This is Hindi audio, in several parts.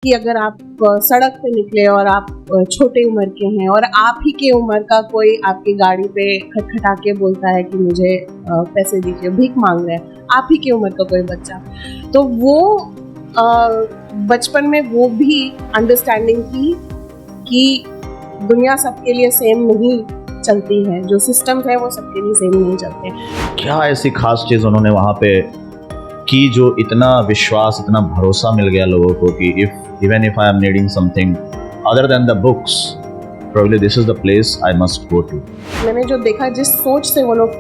कि अगर आप सड़क पे निकले और आप छोटे उम्र के हैं और आप ही के उम्र का कोई आपकी गाड़ी पे खटखटा के बोलता है कि मुझे पैसे दीजिए, भीख मांग रहा है, आप ही की उम्र का कोई बच्चा, तो वो बचपन में वो भी अंडरस्टैंडिंग थी कि दुनिया सबके लिए सेम नहीं चलती है, जो सिस्टम्स है वो सबके लिए सेम नहीं चलते। क्या ऐसी खास चीज़ उन्होंने वहाँ पे की जो इतना विश्वास, इतना भरोसा मिल गया लोगों को कि even if I am needing something other than the books, probably this is the place I must go to. मैंने जो देखा, जिस सोच से वो लोग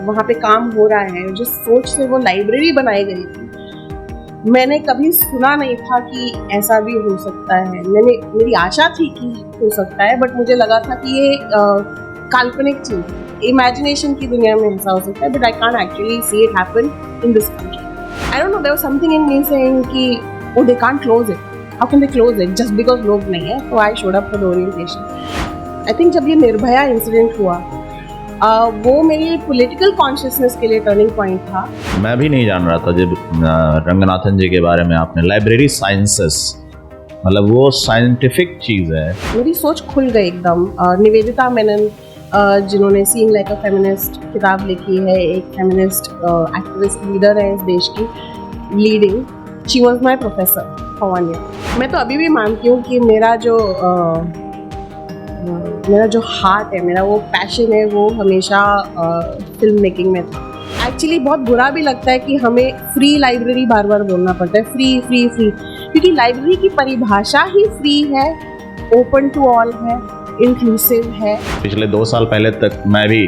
वहाँ पे काम हो रहा है, जिस सोच से वो लाइब्रेरी बनाई गई थी, मैंने कभी सुना नहीं था कि ऐसा भी हो सकता है। मेरी आशा थी कि हो सकता है, बट मुझे लगा था कि ये काल्पनिक चीज़, इमेजिनेशन की दुनिया में ऐसा हो सकता है, but I can't actually see it happen in this country. I don't know, there was something in me saying कि oh they can't close it, how can they close it just because लोग नहीं है। तो I showed up for the orientation। I think जब ये निर्भया इंसिडेंट हुआ, वो मेरी पॉलिटिकल कॉन्शियसनेस के लिए टर्निंग पॉइंट था। मैं भी नहीं जान रहा था जब रंगनाथन जी के बारे में आपने लाइब्रेरी साइंसेस, मतलब वो साइंटिफिक चीज़ है। मेरी सोच खुल गई एकदम। निवेदिता मेनन, जिन्होंने सीइंग लाइक अ फेमिनिस्ट किताब लिखी है, एक फेमिनिस्ट एक्टिविस्ट लीडर है इस देश की, leading, she was my professor for 1 year। मैं तो अभी भी मानती हूँ कि मेरा जो हार्ट है, मेरा वो पैशन है, वो हमेशा फिल्म मेकिंग में था। एक्चुअली बहुत बुरा भी लगता है कि हमें फ्री लाइब्रेरी बार बार बोलना पड़ता है, फ्री फ्री फ्री, क्योंकि लाइब्रेरी की परिभाषा ही फ्री है, ओपन टू ऑल है, इंक्लूसिव है। पिछले 2 साल पहले तक मैं भी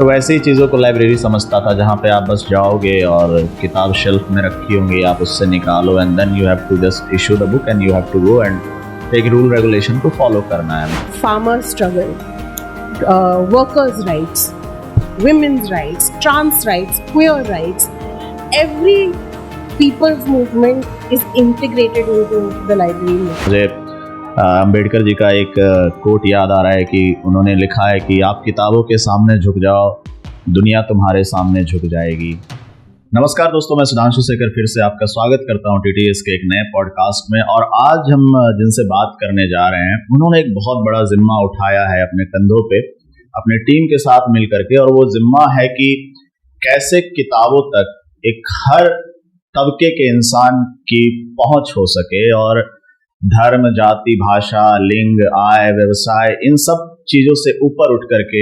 वैसी चीज़ों को लाइब्रेरी समझता था, जहाँ पे आप बस जाओगे और किताब शेल्फ में रखी होंगी, आप उससे निकालो and then you have to just issue the book and you have to go and एक रूल रेगुलेशन को फॉलो करना है। Farmer struggle, workers rights, women's rights, trans rights, queer rights, every people's movement is integrated into the library। मुझे अम्बेडकर जी का एक कोट याद आ रहा है कि उन्होंने लिखा है कि आप किताबों के सामने झुक जाओ, दुनिया तुम्हारे सामने झुक जाएगी। नमस्कार दोस्तों, मैं सुधांशु शेखर फिर से आपका स्वागत करता हूं TTS के एक नए पॉडकास्ट में। और आज हम जिनसे बात करने जा रहे हैं, उन्होंने एक बहुत बड़ा जिम्मा उठाया है अपने कंधों पे, अपने टीम के साथ मिल करके, और वो जिम्मा है कि कैसे किताबों तक एक हर तबके के इंसान की पहुंच हो सके और धर्म, जाति, भाषा, लिंग, आय, व्यवसाय, इन सब चीजों से ऊपर उठ करके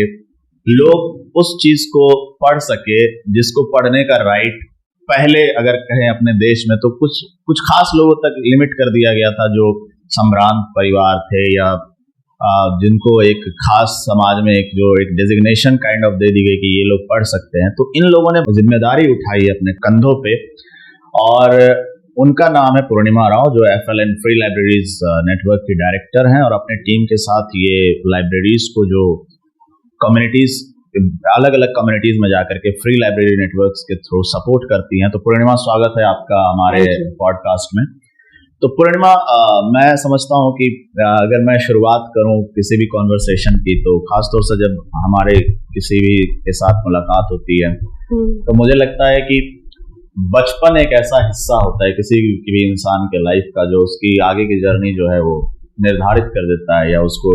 लोग उस चीज को पढ़ सके जिसको पढ़ने का राइट पहले अगर कहें अपने देश में तो कुछ खास लोगों तक लिमिट कर दिया गया था, जो संभ्रांत परिवार थे या जिनको एक खास समाज में एक डेजिग्नेशन काइंड ऑफ दे दी गई कि ये लोग पढ़ सकते हैं। तो इन लोगों ने जिम्मेदारी उठाई अपने कंधों पे, और उनका नाम है पूर्णिमा राव, जो FLN फ्री लाइब्रेरीज नेटवर्क की डायरेक्टर हैं और अपने टीम के साथ ये लाइब्रेरीज को जो कम्युनिटीज, अलग अलग कम्युनिटीज में जाकर के फ्री लाइब्रेरी नेटवर्क्स के थ्रू सपोर्ट करती हैं। तो पूर्णिमा, स्वागत है आपका हमारे पॉडकास्ट में। तो पूर्णिमा, मैं समझता हूँ कि अगर मैं शुरुआत करूँ किसी भी कॉन्वर्सेशन की, तो खासतौर से जब हमारे किसी भी के साथ मुलाकात होती है तो मुझे लगता है कि बचपन एक ऐसा हिस्सा होता है किसी भी इंसान के लाइफ का, जो उसकी आगे की जर्नी जो है वो निर्धारित कर देता है, या उसको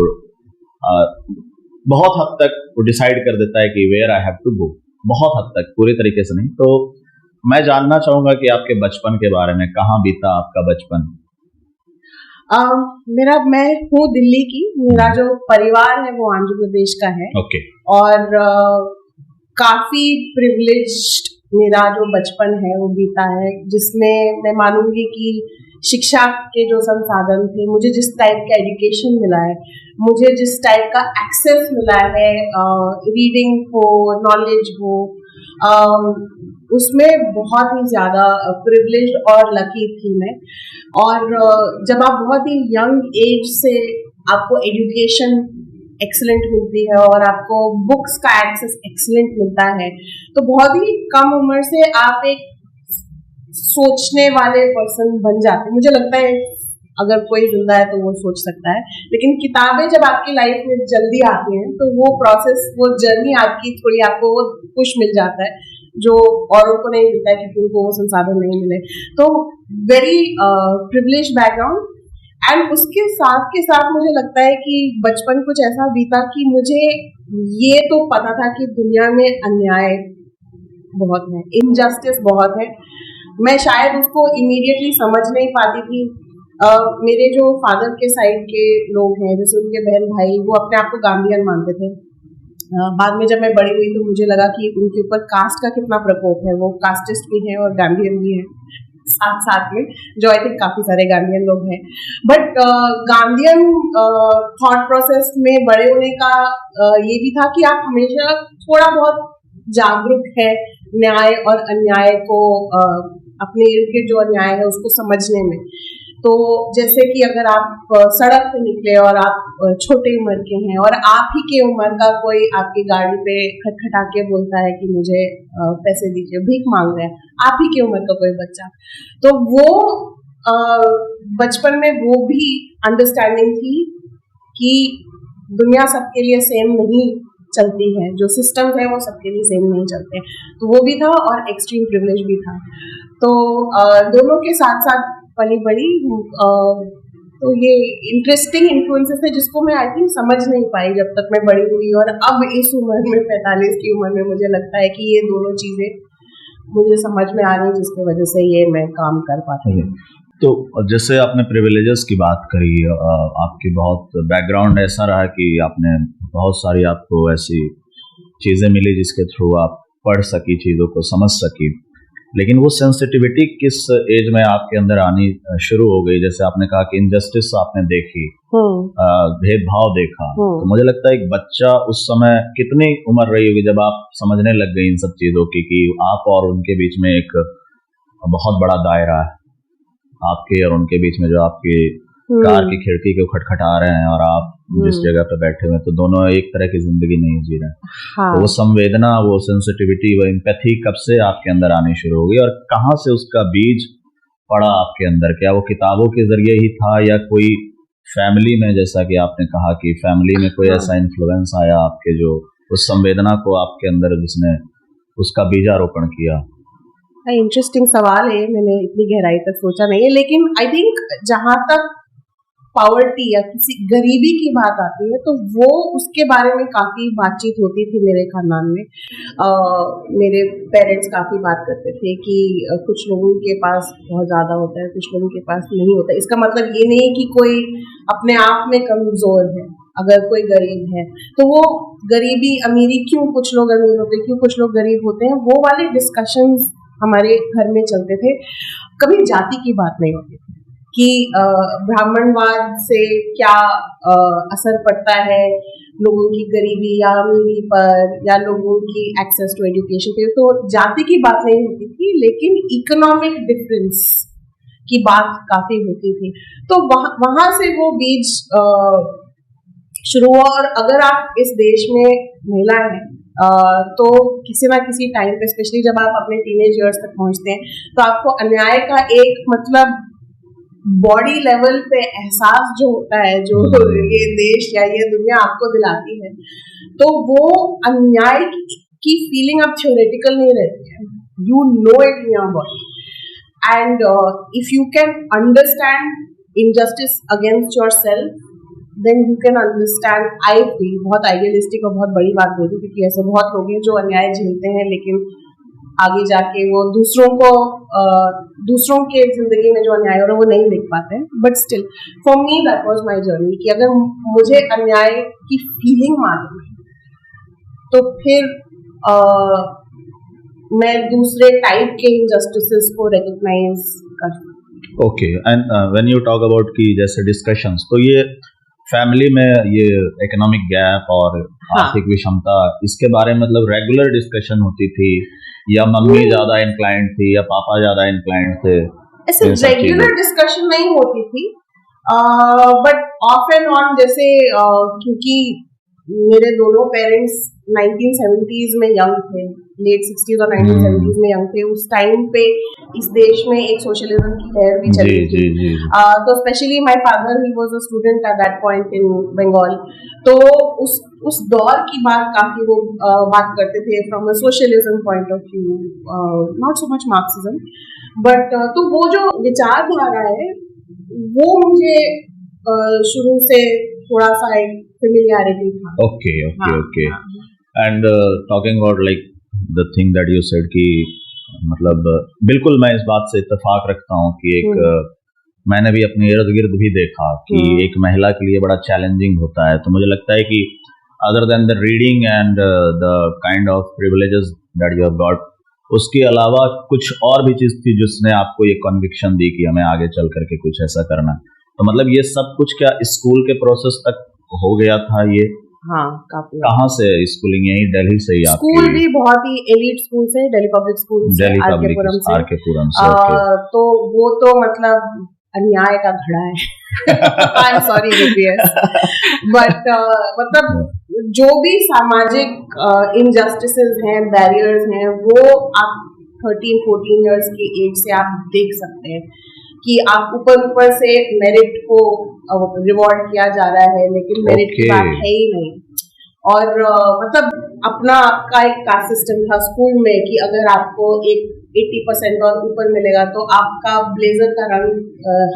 बहुत हद तक वो डिसाइड कर देता है कि where I have to go. बहुत हद तक, पूरी तरीके से नहीं। तो मैं जानना चाहूंगा कि आपके बचपन के बारे में, कहाँ बीता आपका बचपन? मैं हूँ दिल्ली की, मेरा जो परिवार है वो आंध्र प्रदेश का है। Okay. और काफी प्रिविलेज्ड मेरा जो बचपन है वो बीता है, जिसमें मैं मानूंगी कि शिक्षा के जो संसाधन थे, मुझे जिस टाइप का एजुकेशन मिला है, मुझे जिस टाइप का एक्सेस मिला है, रीडिंग हो, नॉलेज हो, उसमें बहुत ही ज़्यादा प्रिविलेज्ड और लकी थी मैं। और जब आप बहुत ही यंग एज से आपको एजुकेशन एक्सीलेंट मिलती है और आपको बुक्स का एक्सेस एक्सीलेंट मिलता है, तो बहुत ही कम उम्र से आप एक सोचने वाले पर्सन बन जाते हैं। मुझे लगता है अगर कोई जिंदा है तो वो सोच सकता है, लेकिन किताबें जब आपकी लाइफ में जल्दी आती हैं तो वो प्रोसेस, वो जर्नी आपकी थोड़ी, आपको वो पुश मिल जाता है जो औरों को नहीं मिलता है क्योंकि उनको वो संसाधन नहीं मिले। तो वेरी प्रिविलेज बैकग्राउंड। एंड उसके साथ के साथ मुझे लगता है कि बचपन कुछ ऐसा बीता कि मुझे ये तो पता था कि दुनिया में अन्याय बहुत है, इनजस्टिस बहुत है। मैं शायद उसको इमीडिएटली समझ नहीं पाती थी। मेरे जो फादर के साइड के लोग हैं, जैसे उनके बहन भाई, वो अपने आप को गांधीयन मानते थे। बाद में जब मैं बड़ी हुई तो मुझे लगा कि उनके ऊपर कास्ट का कितना प्रकोप है। वो कास्टिस्ट भी है और गांधीयन भी है साथ साथ में, जो आई थिंक काफी सारे गांधीयन लोग हैं। बट गांधीयन थॉट प्रोसेस में बड़े होने का ये भी था कि आप हमेशा थोड़ा बहुत जागरूक है न्याय और अन्याय को, अपने इर्द गिर्द जो अन्याय है उसको समझने में। तो जैसे कि अगर आप सड़क पे निकले और आप छोटे उम्र के हैं और आप ही के उम्र का कोई आपकी गाड़ी पे खटखटा के बोलता है कि मुझे पैसे दीजिए, भीख मांग रहा है, आप ही के उम्र का कोई बच्चा, तो वो बचपन में वो भी अंडरस्टैंडिंग थी कि दुनिया सबके लिए सेम नहीं चलती है, जो सिस्टम्स है वो सबके लिए सेम नहीं चलते। तो वो भी था और एक्सट्रीम प्रिविलेज भी था। तो दोनों के साथ साथ पली बड़ी। तो ये इंटरेस्टिंग इन्फ्लुएंसेस है जिसको मैं आई थिंक समझ नहीं पाई जब तक मैं बड़ी हुई, और अब इस उम्र में 45 की उम्र में मुझे लगता है कि ये दोनों चीजें मुझे समझ में आ रही, जिसकी वजह से ये मैं काम कर पाती हूँ। तो जैसे आपने प्रिविलेजेस की बात करी, आपकी बहुत बैकग्राउंड ऐसा रहा कि आपने बहुत सारी आपको ऐसी चीज़ें मिली जिसके थ्रू आप पढ़ सकी, चीज़ों को समझ सकी, लेकिन वो सेंसिटिविटी किस एज में आपके अंदर आनी शुरू हो गई? जैसे आपने कहा कि इनजस्टिस आपने देखी, भेदभाव देखा, तो मुझे लगता है एक बच्चा उस समय कितनी उम्र रही होगी जब आप समझने लग गई इन सब चीज़ों की कि आप और उनके बीच में एक बहुत बड़ा दायरा है, आपके और उनके बीच में जो आपकी कार की खिड़की को खटखटा रहे हैं और आप जिस जगह पे बैठे हुए, तो दोनों एक तरह की जिंदगी नहीं जी रहे हैं। हाँ। तो वो संवेदना, वो सेंसिटिविटी, वो एम्पैथी कब से आपके अंदर आनी शुरू हो गई और कहाँ से उसका बीज पड़ा आपके अंदर? क्या वो किताबों के जरिए ही था या कोई फैमिली में, जैसा कि आपने कहा कि फैमिली में कोई ऐसा इन्फ्लुएंस आया आपके जो उस संवेदना को आपके अंदर, जिसने उसका बीजारोपण किया? इंटरेस्टिंग सवाल है, मैंने इतनी गहराई तक सोचा नहीं है। लेकिन आई थिंक जहां तक पॉवर्टी या किसी गरीबी की बात आती है तो वो उसके बारे में काफी बातचीत होती थी मेरे खानदान में। मेरे पेरेंट्स काफी बात करते थे कि कुछ लोगों के पास बहुत ज्यादा होता है, कुछ लोगों के पास नहीं होता। इसका मतलब ये नहीं कि कोई अपने आप में कमजोर है अगर कोई गरीब है, तो वो गरीबी अमीरी, क्यों कुछ लोग अमीर होते हैं, क्यों कुछ लोग गरीब होते हैं, वो वाले डिस्कशंस हमारे घर में चलते थे। कभी जाति की बात नहीं होती कि ब्राह्मणवाद से क्या असर पड़ता है लोगों की गरीबी या अमीरी पर, या लोगों की एक्सेस टू एजुकेशन पे। तो जाति की बात नहीं होती थी, लेकिन इकोनॉमिक डिफरेंस की बात काफी होती थी। तो वहां से वो बीज शुरू हुआ। और अगर आप इस देश में महिला हैं तो किसी ना किसी टाइम पे, स्पेशली जब आप अपने टीनेज ईयर्स तक पहुंचते हैं, तो आपको अन्याय का एक मतलब बॉडी लेवल पे एहसास जो होता है, जो ये देश या ये दुनिया आपको दिलाती है, तो वो अन्याय की फीलिंग अब थ्योरेटिकल नहीं रहती है, you know it in your body. And if you can understand injustice against yourself, then you can understand, I feel, बहुत आइडियलिस्टिक और बहुत बड़ी बात बोलती, क्योंकि ऐसे बहुत लोग हैं जो अन्याय झेलते हैं लेकिन आगे जाके वो दूसरों के जिंदगी में जो अन्याय हो रहा है वो नहीं देख पाते हैं। But still for me that was my journey कि अगर मुझे अन्याय की फीलिंग मालूम है तो फिर मैं दूसरे टाइप के इनजस्टिसेस को रिकॉग्नाइज कर सकती हूँ। Okay, and when you talk about कि जैसे डिस्कशंस, तो ये फैमिली में ये इकोनॉमिक गैप और आर्थिक विषमता, इसके बारे में मतलब रेगुलर डिस्कशन होती थी या मम्मी ज्यादा इंक्लाइंड थी या पापा ज्यादा इंक्लाइंड थे? ऐसे रेगुलर डिस्कशन नहीं होती थी, बट ऑफ एंड ऑन, जैसे क्योंकि मेरे दोनों पेरेंट्स 1970s में यंग थे, लेट 60s और 1970s में यंग थे। उस टाइम पे इस देश में एक सोशलिज्म की लहर भी चली थी। तो specially my father, he was a student at that point in Bengal. तो उस दौर की बात काफी वो बात करते थे from a socialism point of view, not so much Marxism but. तो वो जो विचारधारा है वो मुझे शुरू से थोड़ा सा एक फेमिलियरिटी था। Okay. And talking about like the thing that you said कि मतलब बिल्कुल मैं इस बात से इत्तेफाक रखता हूँ कि एक मैंने भी अपने इर्द गिर्द भी देखा कि एक महिला के लिए बड़ा चैलेंजिंग होता है। तो मुझे लगता है कि other than the reading and the kind of privileges that you have got, उसके अलावा कुछ और भी चीज थी जिसने आपको ये कन्विक्शन दी कि हमें आगे चल करके कुछ ऐसा करना। तो मतलब ये सब कुछ क्या स्कूल के प्रोसेस तक हो गया था ये? हाँ, काफी। कहाँ से स्कूलिंग? यही दिल्ली से ही? स्कूल भी बहुत ही एलीट स्कूल से, दिल्ली पब्लिक स्कूल से, आरकेपुरम से। तो वो तो मतलब अन्याय का घड़ा है। सॉरी बट मतलब जो भी सामाजिक इनजस्टिसेस हैं, बैरियर्स हैं, वो आप 13-14 इयर्स की एज से आप देख सकते हैं कि आप ऊपर से मेरिट को रिवॉर्ड किया जा रहा है, लेकिन मेरिट की बात है ही नहीं। और मतलब अपना आपका एक कास्ट सिस्टम था स्कूल में कि अगर आपको एक 80% और ऊपर मिलेगा तो आपका ब्लेजर का रंग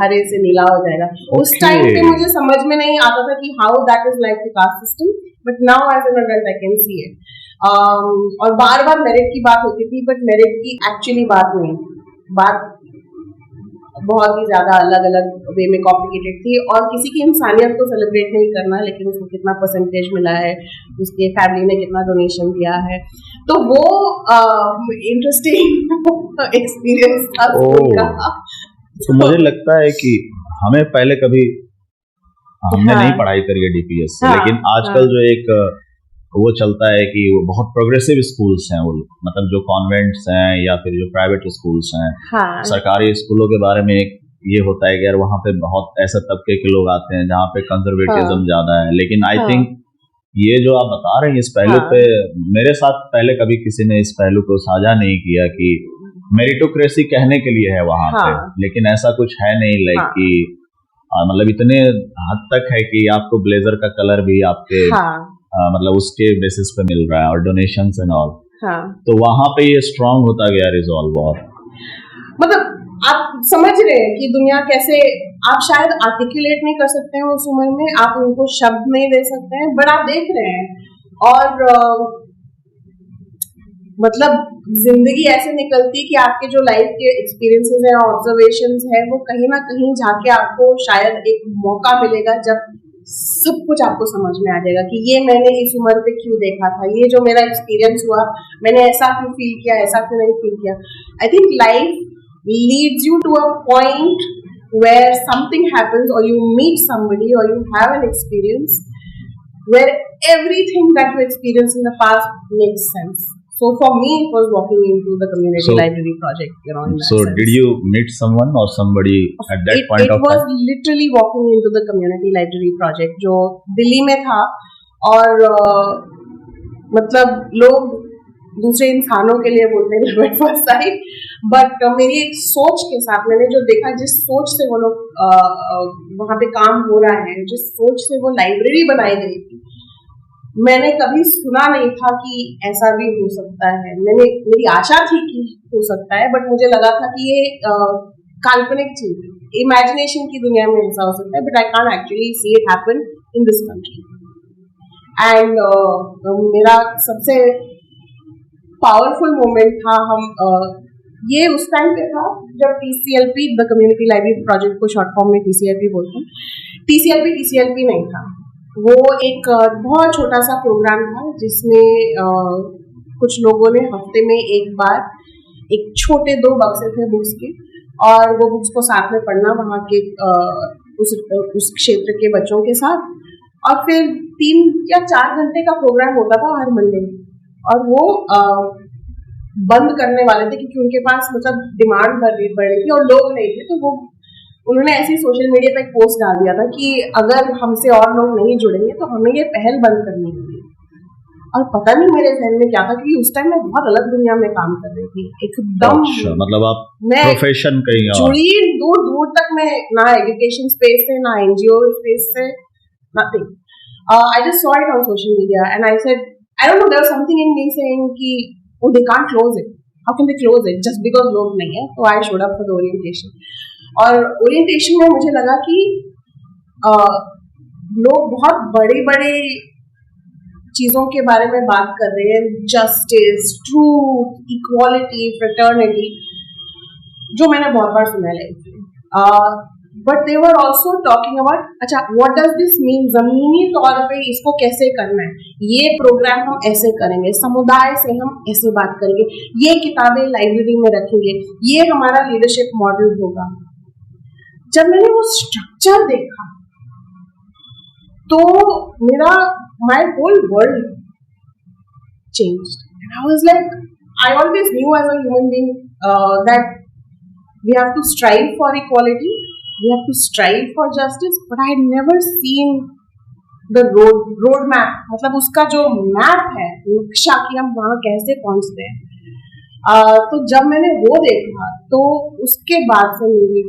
हरे से नीला हो जाएगा। उस टाइम पे मुझे समझ में नहीं आता था कि how that is like the caste system, but now as an adult I can see it. और बार बार मेरिट की बात होती थी, बट मेरिट की एक्चुअली बात नहीं, बात बहुत ही ज्यादा अलग अलग वे में कॉम्प्लिकेटेड थी। और किसी की इंसानियत को सेलिब्रेट नहीं करना, लेकिन उसको कितना परसेंटेज मिला है, उसके फैमिली ने कितना डोनेशन दिया है, तो वो इंटरेस्टिंग एक्सपीरियंस था का। तो मुझे लगता है कि हमें पहले कभी हमने नहीं पढ़ाई करी है डीपीएस से, लेकिन आजकल जो एक वो चलता है कि वो बहुत प्रोग्रेसिव स्कूल्स हैं, वो मतलब जो कॉन्वेंट्स हैं या फिर जो प्राइवेट स्कूल्स हैं, सरकारी स्कूलों के बारे में एक ये होता है कि यार वहाँ पे बहुत ऐसे तबके के लोग आते हैं जहाँ पे कंजर्वेटिज्म ज्यादा है। लेकिन आई थिंक ये जो आप बता रहे हैं इस पहलू पे, मेरे साथ पहले कभी किसी ने इस पहलू को साझा नहीं किया कि मेरिटोक्रेसी कहने के लिए है वहाँ पे, लेकिन ऐसा कुछ है नहीं लाइक कि मतलब इतने हद तक है कि आपको ब्लेजर का कलर भी आपके मतलब उसके बेसिस पे मिल रहा है और डोनेशंस एंड ऑल। तो वहां पे ये स्ट्रांग होता गया रिजॉल्व। और मतलब आप समझ रहे हैं कि दुनिया कैसे, आप शायद आर्टिकुलेट नहीं कर सकते हैं उस उम्र में, आप उनको शब्द नहीं दे सकते हैं, बट आप देख रहे हैं। और मतलब जिंदगी ऐसे निकलती कि आपके जो लाइफ के एक्सपीरियंसेस हैं, ऑब्जर्वेशंस हैं, वो कहीं ना कहीं जाके आपको शायद एक मौका मिलेगा जब सब कुछ आपको समझ में आ जाएगा कि ये मैंने इस उम्र पे क्यों देखा था, ये जो मेरा एक्सपीरियंस हुआ मैंने ऐसा क्यों फील किया, ऐसा क्यों नहीं फील किया। I think life leads you to a point where something happens और यू मीट समबडी और you have an experience where everything that you experience in the past makes sense. So for me, it was walking into the community library project. You know, so did you meet someone or somebody at that point of time? It was literally walking into the community library project, जो दिल्ली में था। और मतलब लोग दूसरे इंसानों के लिए बोलते हैं at first sight, बट मेरी एक सोच के साथ मैंने जो देखा, जिस सोच से वो लोग वहाँ पे काम हो रहा है, जिस सोच से वो लाइब्रेरी बनाई गई थी, मैंने कभी सुना नहीं था कि ऐसा भी हो सकता है। मेरी आशा थी कि हो सकता है, बट मुझे लगा था कि ये काल्पनिक चीज, इमेजिनेशन की दुनिया में ऐसा हो सकता है, but I can't actually see it happen in this country. And मेरा सबसे पावरफुल मोमेंट था, ये उस टाइम पे था जब TCLP, the community library project को शॉर्ट फॉर्म में TCLP बोलते हैं। TCLP नहीं था, वो एक बहुत छोटा सा प्रोग्राम था जिसमें कुछ लोगों ने हफ्ते में एक बार एक छोटे 2 बक्से थे बुक्स के, और वो बुक्स को साथ में पढ़ना वहाँ के उस क्षेत्र के बच्चों के साथ। और फिर 3 या 4 घंटे का प्रोग्राम होता था हर मंडे, और वो बंद करने वाले थे क्योंकि उनके पास मतलब डिमांड बढ़ रही थी और लोग नहीं थे, तो वो उन्होंने ऐसे ही सोशल मीडिया पे एक पोस्ट डाल दिया था कि अगर हमसे और लोग नहीं जुड़ेंगे तो हमें ये पहल बंद करनी होगी। और पता नहीं मेरे जहन में क्या था, क्योंकि उस टाइम मैं बहुत अलग दुनिया में काम कर रही थी एकदम। अच्छा, मतलब आप मैं प्रोफेशन कहीं और जुड़ी दूर दूर तक, मैं ना एजुकेशन स्पेस से ना एनजीओ स्पेस से, nothing. I just saw it on social media and I said, I don't know, there was something in me saying कि oh they can't close it, how can they close it just because लोग नहीं है। तो I showed up for the orientation, और ओरिएंटेशन में मुझे लगा कि लोग बहुत बड़े बड़े चीजों के बारे में बात कर रहे हैं, जस्टिस, ट्रूथ, इक्वालिटी, फ्रेटर्निटी, जो मैंने बहुत बार सुना है। But they were also talking about, अच्छा व्हाट डज दिस मीन, जमीनी तौर पे इसको कैसे करना है, ये प्रोग्राम हम ऐसे करेंगे, समुदाय से हम ऐसे बात करेंगे, ये किताबें लाइब्रेरी में रखेंगे, ये हमारा लीडरशिप मॉडल होगा। जब मैंने वो स्ट्रक्चर देखा तो मेरा my whole world changed, and I was like, I always knew as a human being that we have to strive for equality, we have to strive for justice, but I had never seen the road map, मतलब उसका जो मैप है, नक्शा कि हम वहाँ कैसे पहुँचते हैं। तो जब मैंने वो देखा तो उसके बाद से मेरी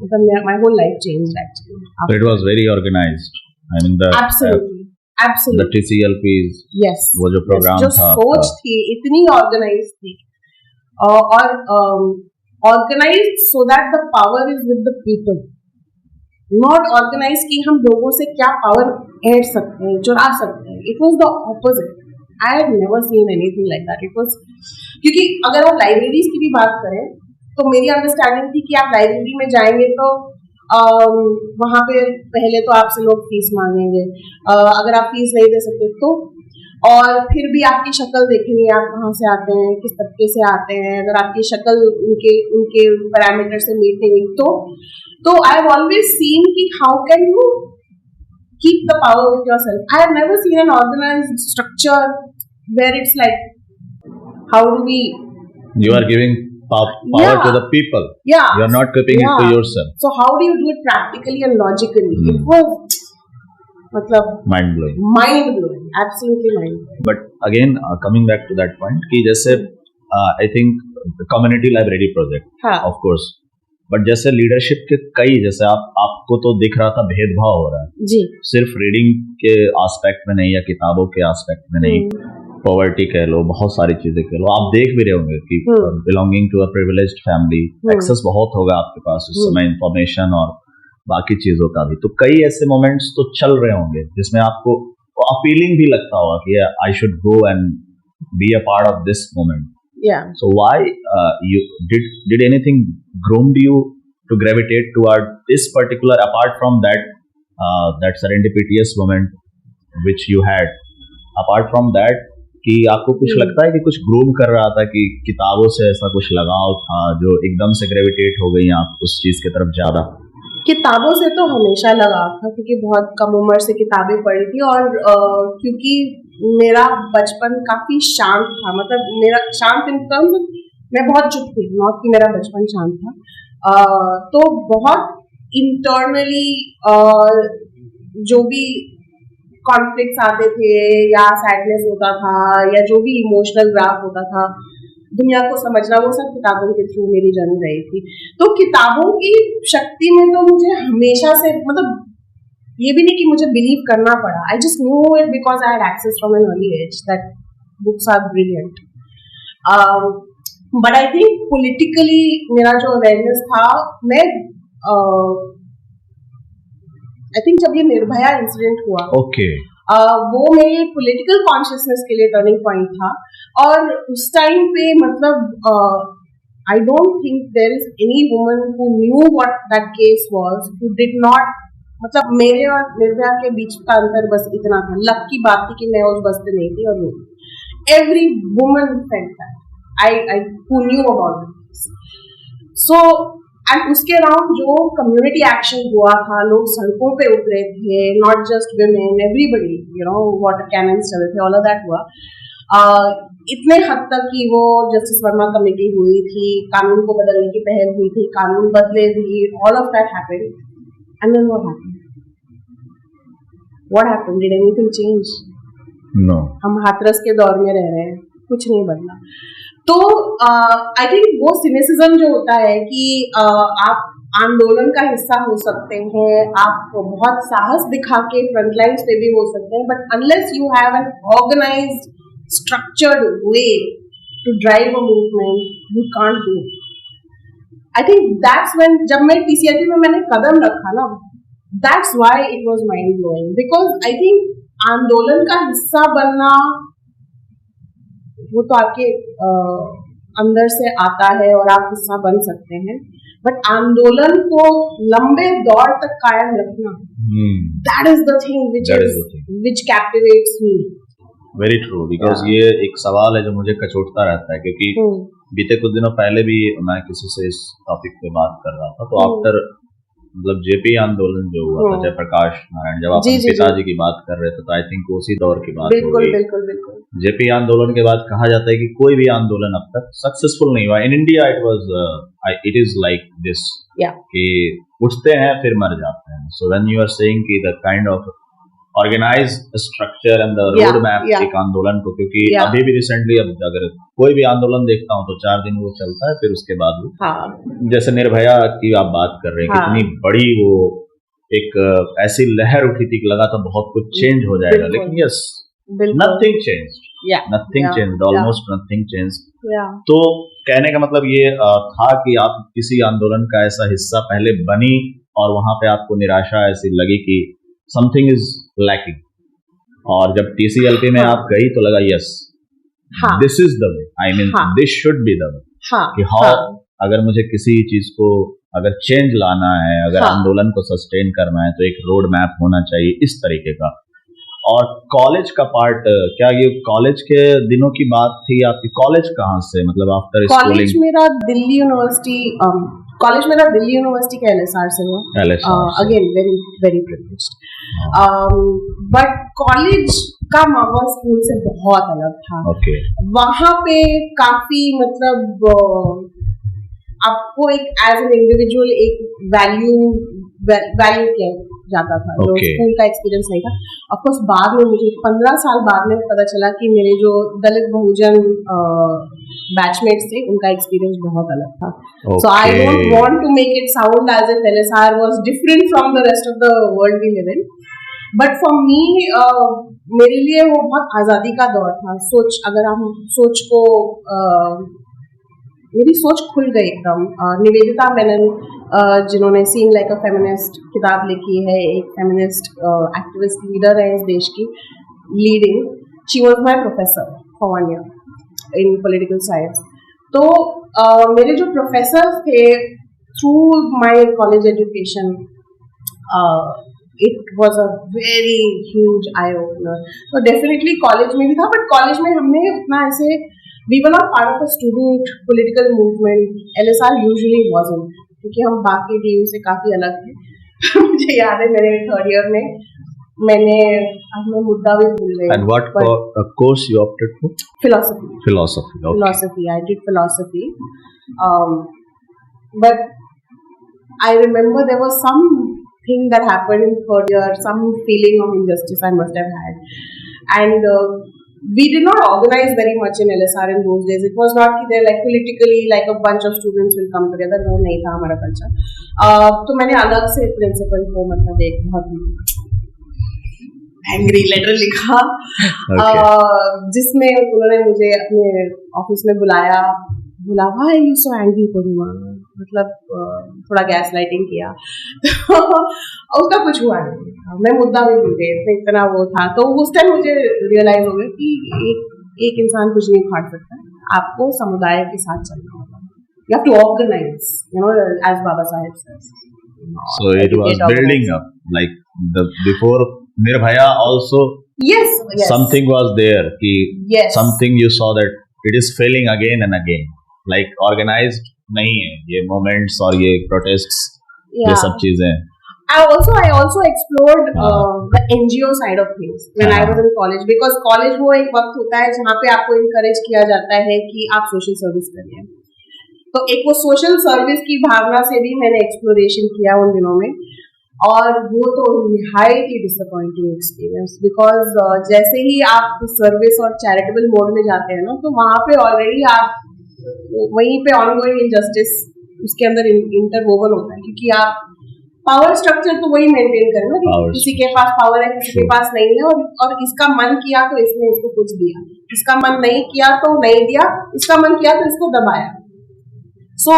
मतलब my whole life changed actually. So it was very organized. I mean Absolutely. the TCLPs, yes, वो जो प्रोग्राम जो था, सोच थी इतनी ऑर्गेनाइज थी, और organise so that the power is with the people, not organise कि हम लोगों से क्या पावर ऐड सकते हैं, चुरा सकते हैं। It was the opposite, I have never scene anything like that. It was, क्योंकि अगर आप लाइब्रेरीज की भी बात करें तो मेरी अंडरस्टैंडिंग थी कि आप लाइब्रेरी में जाएंगे तो वहाँ पे पहले तो आपसे लोग फीस मांगेंगे, अगर आप फीस नहीं दे सकते तो, और फिर भी आपकी शक्ल देखेंगे, आप कहाँ से आते हैं, किस तबके से आते हैं, अगर आपकी शक्ल उनके पैरामीटर से मीट नहीं हुई तो आई हैव ऑलवेज सीन कि how can you keep the power with yourself. I have never seen an organised structure where it's like how do we, you are giving power to the people, you are not keeping it to yourself, so how do you do it practically and logically? It was मतलब mind blowing, absolutely mind blowing. but again coming back to that point कि जैसे I think the community library project of course, but जैसे लीडरशिप के कई, जैसे आपको तो दिख रहा था भेदभाव हो रहा है जी, सिर्फ रीडिंग के एस्पेक्ट में नहीं या किताबों के एस्पेक्ट में नहीं, पॉवर्टी कह लो, बहुत सारी चीजें कह लो, आप देख भी रहे होंगे कि belonging to a privileged family, access बहुत होगा आपके पास उस समय इंफॉर्मेशन और बाकी चीजों का भी, तो कई ऐसे मोमेंट्स तो चल रहे होंगे जिसमें आपको अपीलिंग भी लगता होगा कि I should go and be a part of this moment. So why you did anything groomed you to gravitate toward this particular, apart from that serendipitous moment which you had, apart from that कि आपको कुछ लगता है कि कुछ ग्रूम कर रहा था कि किताबों से ऐसा कुछ लगाव था जो एकदम से ग्रेविटेट हो गई आप उस चीज की तरफ ज्यादा? किताबों से तो हमेशा लगाव था, क्योंकि बहुत कम उम्र से किताबें पढ़ी थी, और क्योंकि मेरा बचपन काफी शांत था, मतलब मेरा शांत इन टर्म्स, मैं बहुत चुप थी, नॉट कि मेरा बचपन शांत था, तो बहुत इंटरनली जो भी कॉन्फ्लिक्ट्स आते थे या सैडनेस होता था या जो भी इमोशनल ग्राफ होता था, दुनिया को समझना, वो सब किताबों के थ्रू मेरी जर्नी रही थी। तो किताबों की शक्ति में तो मुझे हमेशा से, मतलब ये भी नहीं कि मुझे बिलीव करना पड़ा, I just knew it because I had access from an early age that books are brilliant. But I think politically मेरा जो अवेयरनेस था, मैं आई थिंक जब ये निर्भया इंसिडेंट हुआ, वो मेरे पॉलिटिकल कॉन्शियसनेस के लिए टर्निंग पॉइंट था, और उस टाइम पे मतलब I don't think there is any woman who knew what that case was who did not, मतलब मेरे और निर्भया के बीच का अंतर बस इतना था, लक की बात थी कि मैं उस बस पे नहीं थी, और every woman felt that I who knew about this. So and उसके अराउंड जो कम्युनिटी एक्शन हुआ था, लोग सड़कों पे उतरे थे, not just women, everybody, you know, water cannons चले थे, ऑल ऑफ दैट हुआ। इतने हद तक कि वो जस्टिस वर्मा कमेटी हुई थी, कानून को बदलने की पहल हुई थी, कानून बदले भी, all of that happened and then what happened did anything change? No, हम हाथरस के दौर में रह रहे हैं, कुछ नहीं बदला। तो आई थिंक वो सिनेसिज्म जो होता है कि आप आंदोलन का हिस्सा हो सकते हैं, आप बहुत साहस दिखा के फ्रंट लाइन्स पे भी हो सकते हैं, but unless you have an organised structured way to drive a movement you can't do it. I think that's when, जब मैं पीसीआरपी में मैंने कदम रखा ना, that's why it was mind blowing, because I think आंदोलन का हिस्सा बनना वो तो आपके अंदर से आता है और आप हिस्सा बन सकते हैं, बट आंदोलन को लंबे दौर तक कायम रखना, that is the thing which captivates me. Very true, because ये एक सवाल है जो मुझे कचोटता रहता है, क्योंकि बीते कुछ दिनों पहले भी मैं किसी से इस टॉपिक पे बात कर रहा था, तो आफ्टर मतलब जेपी आंदोलन जो हुआ था, जयप्रकाश नारायण, जब आप पिताजी की बात कर रहे थे, तो आई थिंक उसी दौर की बात बिल्कुल बिल्कुल बिल्कुल। जेपी आंदोलन के बाद कहा जाता है कि कोई भी आंदोलन अब तक सक्सेसफुल नहीं हुआ in India. It is like this कि उठते हैं फिर मर जाते हैं। So when you are saying कि the kind of organize structure and the road map एक आंदोलन को, क्योंकि अभी भी रिसेंटली अब अगर कोई भी आंदोलन देखता हूँ तो 4 दिन वो चलता है, फिर उसके बाद वो जैसे निर्भया की आप बात कर रहे हैं, कितनी बड़ी वो एक ऐसी लहर उठी थी कि लगा था बहुत कुछ चेंज हो जाएगा, लेकिन yes, nothing changed, almost nothing changed. तो कहने का मतलब ये था कि आप किसी आंदोलन का ऐसा हिस्सा पहले बनी और वहां पे आपको निराशा ऐसी लगी कि समथिंग इज लैकिंग, और जब टीसीएलपी में आप गई तो लगा yes, this is the way, I mean this should be the way, कि हाउ अगर मुझे किसी चीज को अगर चेंज लाना है, अगर आंदोलन को सस्टेन करना है, तो एक रोड मैप होना चाहिए इस तरीके का। और कॉलेज का पार्ट, क्या ये कॉलेज के दिनों की बात थी आपकी? कॉलेज कहाँ से, मतलब आफ्टर स्कूलिंग? कॉलेज मेरा दिल्ली यूनिवर्सिटी का LSR से हुआ, again very very privileged, but college का माहौल स्कूल से बहुत अलग था। वहां पे काफी मतलब आपको एक एज एन इंडिविजुअल एक वैल्यू किया जाता था, जो स्कूल का एक्सपीरियंस नहीं था। ऑफकोर्स बाद में मुझे 15 साल बाद में पता चला कि मेरे जो दलित बहुजन बैचमेट्स थे उनका एक्सपीरियंस बहुत अलग था। So I don't want to make it sound as if LSR was different from the rest of the world we live in, but for me मेरे लिए वो बहुत आजादी का दौर था। अगर हम सोच को मेरी सोच खुल गई एकदम। निवेदिता मेनन, जिन्होंने सीइंग लाइक अ फेमिनिस्ट किताब लिखी है, एक फेमिनिस्ट एक्टिविस्ट लीडर है इस देश की, leading, she was my professor for 1 year in political science. तो मेरे जो प्रोफेसर थे through my college education, it was a very huge eye opener. तो डेफिनेटली कॉलेज में भी था, बट कॉलेज में हमने उतना ऐसे, we were not part of a student political movement. LSR usually wasn't, क्योंकि हम बाकी DU से काफी अलग थे। मुझे याद है मेरे 3rd year में मैं मुद्दा भी भूल गई। And what course you opted for? Philosophy. Okay. Philosophy. I did philosophy. But I remember there was something that happened in 3rd year, some feeling of injustice I must have had, and we did not organize very much in LSR in those days. It was not that like politically like a bunch of students will come together. वो नहीं था हमारा कल्चर। तो मैंने अलग से प्रिंसिपल को मतलब एक बहुत एंग्री लेटर लिखा, जिसमें उन्होंने मुझे अपने ऑफिस में बुलाया, why are you so angry पढ़ूंगा, मतलब थोड़ा गैस लाइटिंग किया। तो उसका कुछ हुआ नहीं, मैं मुद्दा भी भूल गई, इतना वो था। तो उस टाइम मुझे रियलाइज हो गया कि एक इंसान कुछ नहीं फाड़ सकता, आपको समुदाय के साथ चलना होगा, you have to organize, as Baba Saheb says. So it was building up, like before Nirbhaya also. Yes. Something was there, something you saw that it is failing again and again, like organized नहीं है ये moments और ये protests, ये सब चीजें। I also explored the NGO side of things when I was in college, because college वो एक वक्त होता है जहाँ पे आपको encourage किया जाता है कि आप social service करिए. तो एक वो social service की भावना से भी मैंने exploration किया उन दिनों में, और वो तो highly disappointing experience, because जैसे ही आप service और charitable mode में जाते हैं ना, तो वहाँ पे already आप वहीं पे ongoing injustice उसके अंदर interwoven होता है, क्योंकि आप पावर स्ट्रक्चर तो वही मेंटेन करें ना, किसी के पास पावर है, किसी के पास नहीं है, और इसका मन किया तो इसने इसको कुछ दिया, इसका मन नहीं किया तो नहीं दिया, इसका मन किया तो इसको दबाया. सो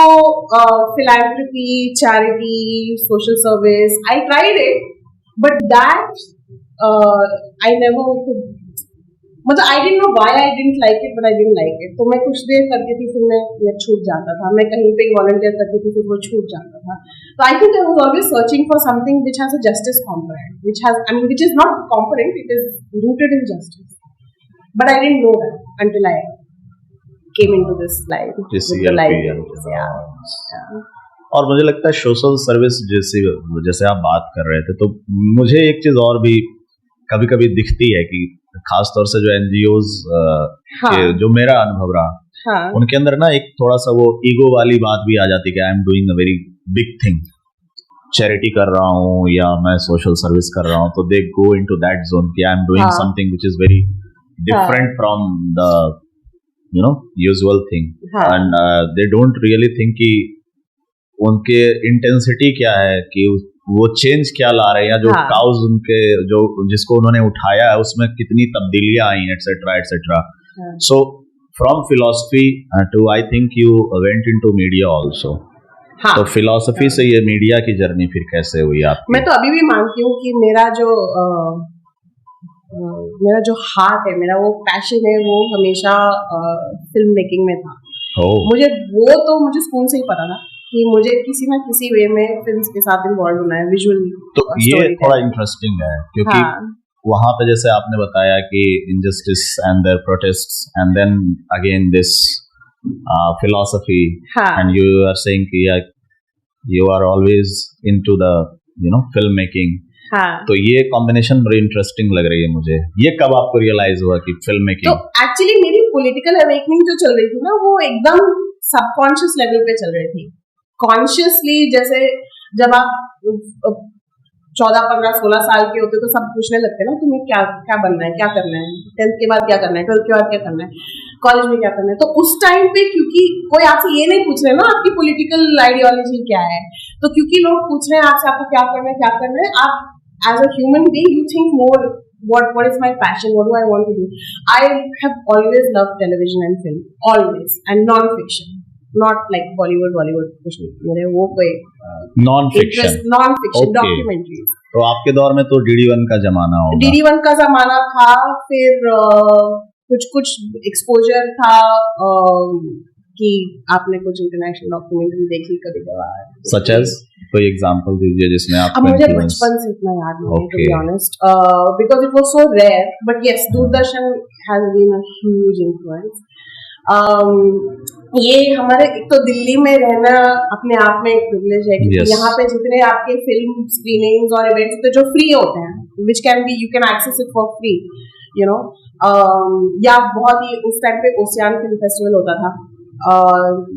philanthropy, charity, social service, I tried it, but that I never could. मतलब I didn't know why I didn't like it, but I didn't like it. तो मैं कुछ देर करती थी, फिर मैं छूट जाता था. मैं कहीं पे वॉलंटियर करती थी, फिर वो छूट जाता था. So I think I was always searching for something which has a justice component, which is not component, it is rooted in justice. But I didn't know that until I came into this life. और मुझे लगता है सोशल सर्विस जैसे आप बात कर रहे थे, तो मुझे एक चीज और भी कभी कभी दिखती है कि खास तौर से जो एनजीओज के जो मेरा अनुभव रहा, उनके अंदर ना एक थोड़ा सा वो ईगो वाली बात भी आ जाती है कि I am doing a very big thing, charity कर रहा हूँ या मैं सोशल सर्विस कर रहा हूँ, तो दे गो इनटू दैट जोन कि I am doing something which is very different from the usual thing, and they don't really think कि उनके इंटेंसिटी क्या है, कि वो चेंज क्या ला रहे हैं, जो काउज उनके जो जिसको उन्होंने उठाया है उसमें कितनी तब्दीलियां आई, etcetera etcetera. So from philosophy to I think you went into media also. तो फिलॉसफी से ये मीडिया की जर्नी फिर कैसे हुई आपकी? मैं तो अभी भी मानती हूँ कि मेरा जो हार्ट है, मेरा वो पैशन है, वो हमेशा फिल्म मेकिंग में था. मुझे स्कूल से ही पता था कि मुझे किसी ना किसी वे में फिल्म्स के साथ इन्वॉल्व होना है विजुअली. तो ये थोड़ा इंटरेस्टिंग है, क्योंकि वहां पे जैसे आपने बताया कि injustice and their protests and then again this philosophy, and you are saying कि you are always into the film making. तो ये कॉम्बिनेशन बड़ी इंटरेस्टिंग लग रही है मुझे. ये कब आपको रियलाइज हुआ कि फिल्म मेकिंग? तो एक्चुअली मेरी पॉलिटिकल अवेकनिंग जो चल रही थी ना, वो एकदम सबकॉन्शियस लेवल पे चल रही थी. कॉन्शियसली जैसे जब आप 14, 15, 16 साल के होते तो सब पूछने लगते हैं ना, तुम्हें क्या बनना है, क्या करना है, 10th के बाद क्या करना है, 12th के बाद क्या करना है, कॉलेज में क्या करना है. तो उस टाइम पे क्योंकि कोई आपसे ये नहीं पूछ रहे ना आपकी पॉलिटिकल आइडियोलॉजी क्या है, तो क्योंकि लोग पूछ रहे हैं आपसे आपको क्या करना है, आप as a human being you think more what is my passion, what do I want to do. I have always loved television and film, always, and non-fiction. Not like Bollywood कुछ नहीं, मेरे वो कोई non-fiction documentaries. तो आपके दौर में तो DD1 का जमाना होगा. DD1 का जमाना था, फिर कुछ एक्सपोजर था कि आपने कुछ इंटरनेशनल डॉक्यूमेंट्री देखी कभी कभार. Such as कोई एग्जांपल दीजिए जिसमें आप. अब मुझे बचपन से इतना याद नहीं है, to be honest, because it was so rare. But yes, Doordarshan has been a huge influence. ये हमारे एक तो दिल्ली में रहना अपने आप में एक प्रिविलेज है, क्योंकि यहाँ पे जितने आपके फिल्म स्क्रीनिंग्स और इवेंट्स तो जो फ्री होते हैं, which can be you can access it for free, या बहुत ही उस टाइम पे ओशियान फिल्म फेस्टिवल होता था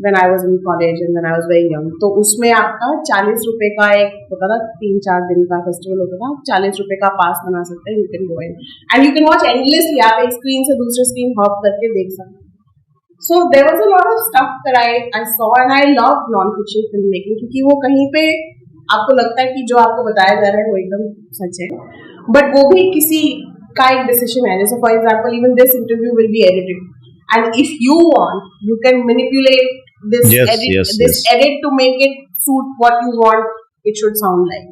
when I was in college and when I was very young. तो उसमें आपका 40 रुपए का एक होता था, 3-4 दिन का फेस्टिवल होता था, 40 रुपए का पास बना सकते हैं, you can go in and you can watch endlessly. आप एक स्क्रीन से दूसरे स्क्रीन हॉप करके देख सकते हैं. So there was a lot of stuff that I saw and I love non-fiction filmmaking, क्योंकि वो कहीं पे आपको लगता है कि जो आपको बताया जा रहा है वो एकदम सच है, बट वो भी किसी का एक डिसीजन है. जैसे for example even this interview will be edited and if you want you can manipulate this edit to make it suit what you want it should sound like.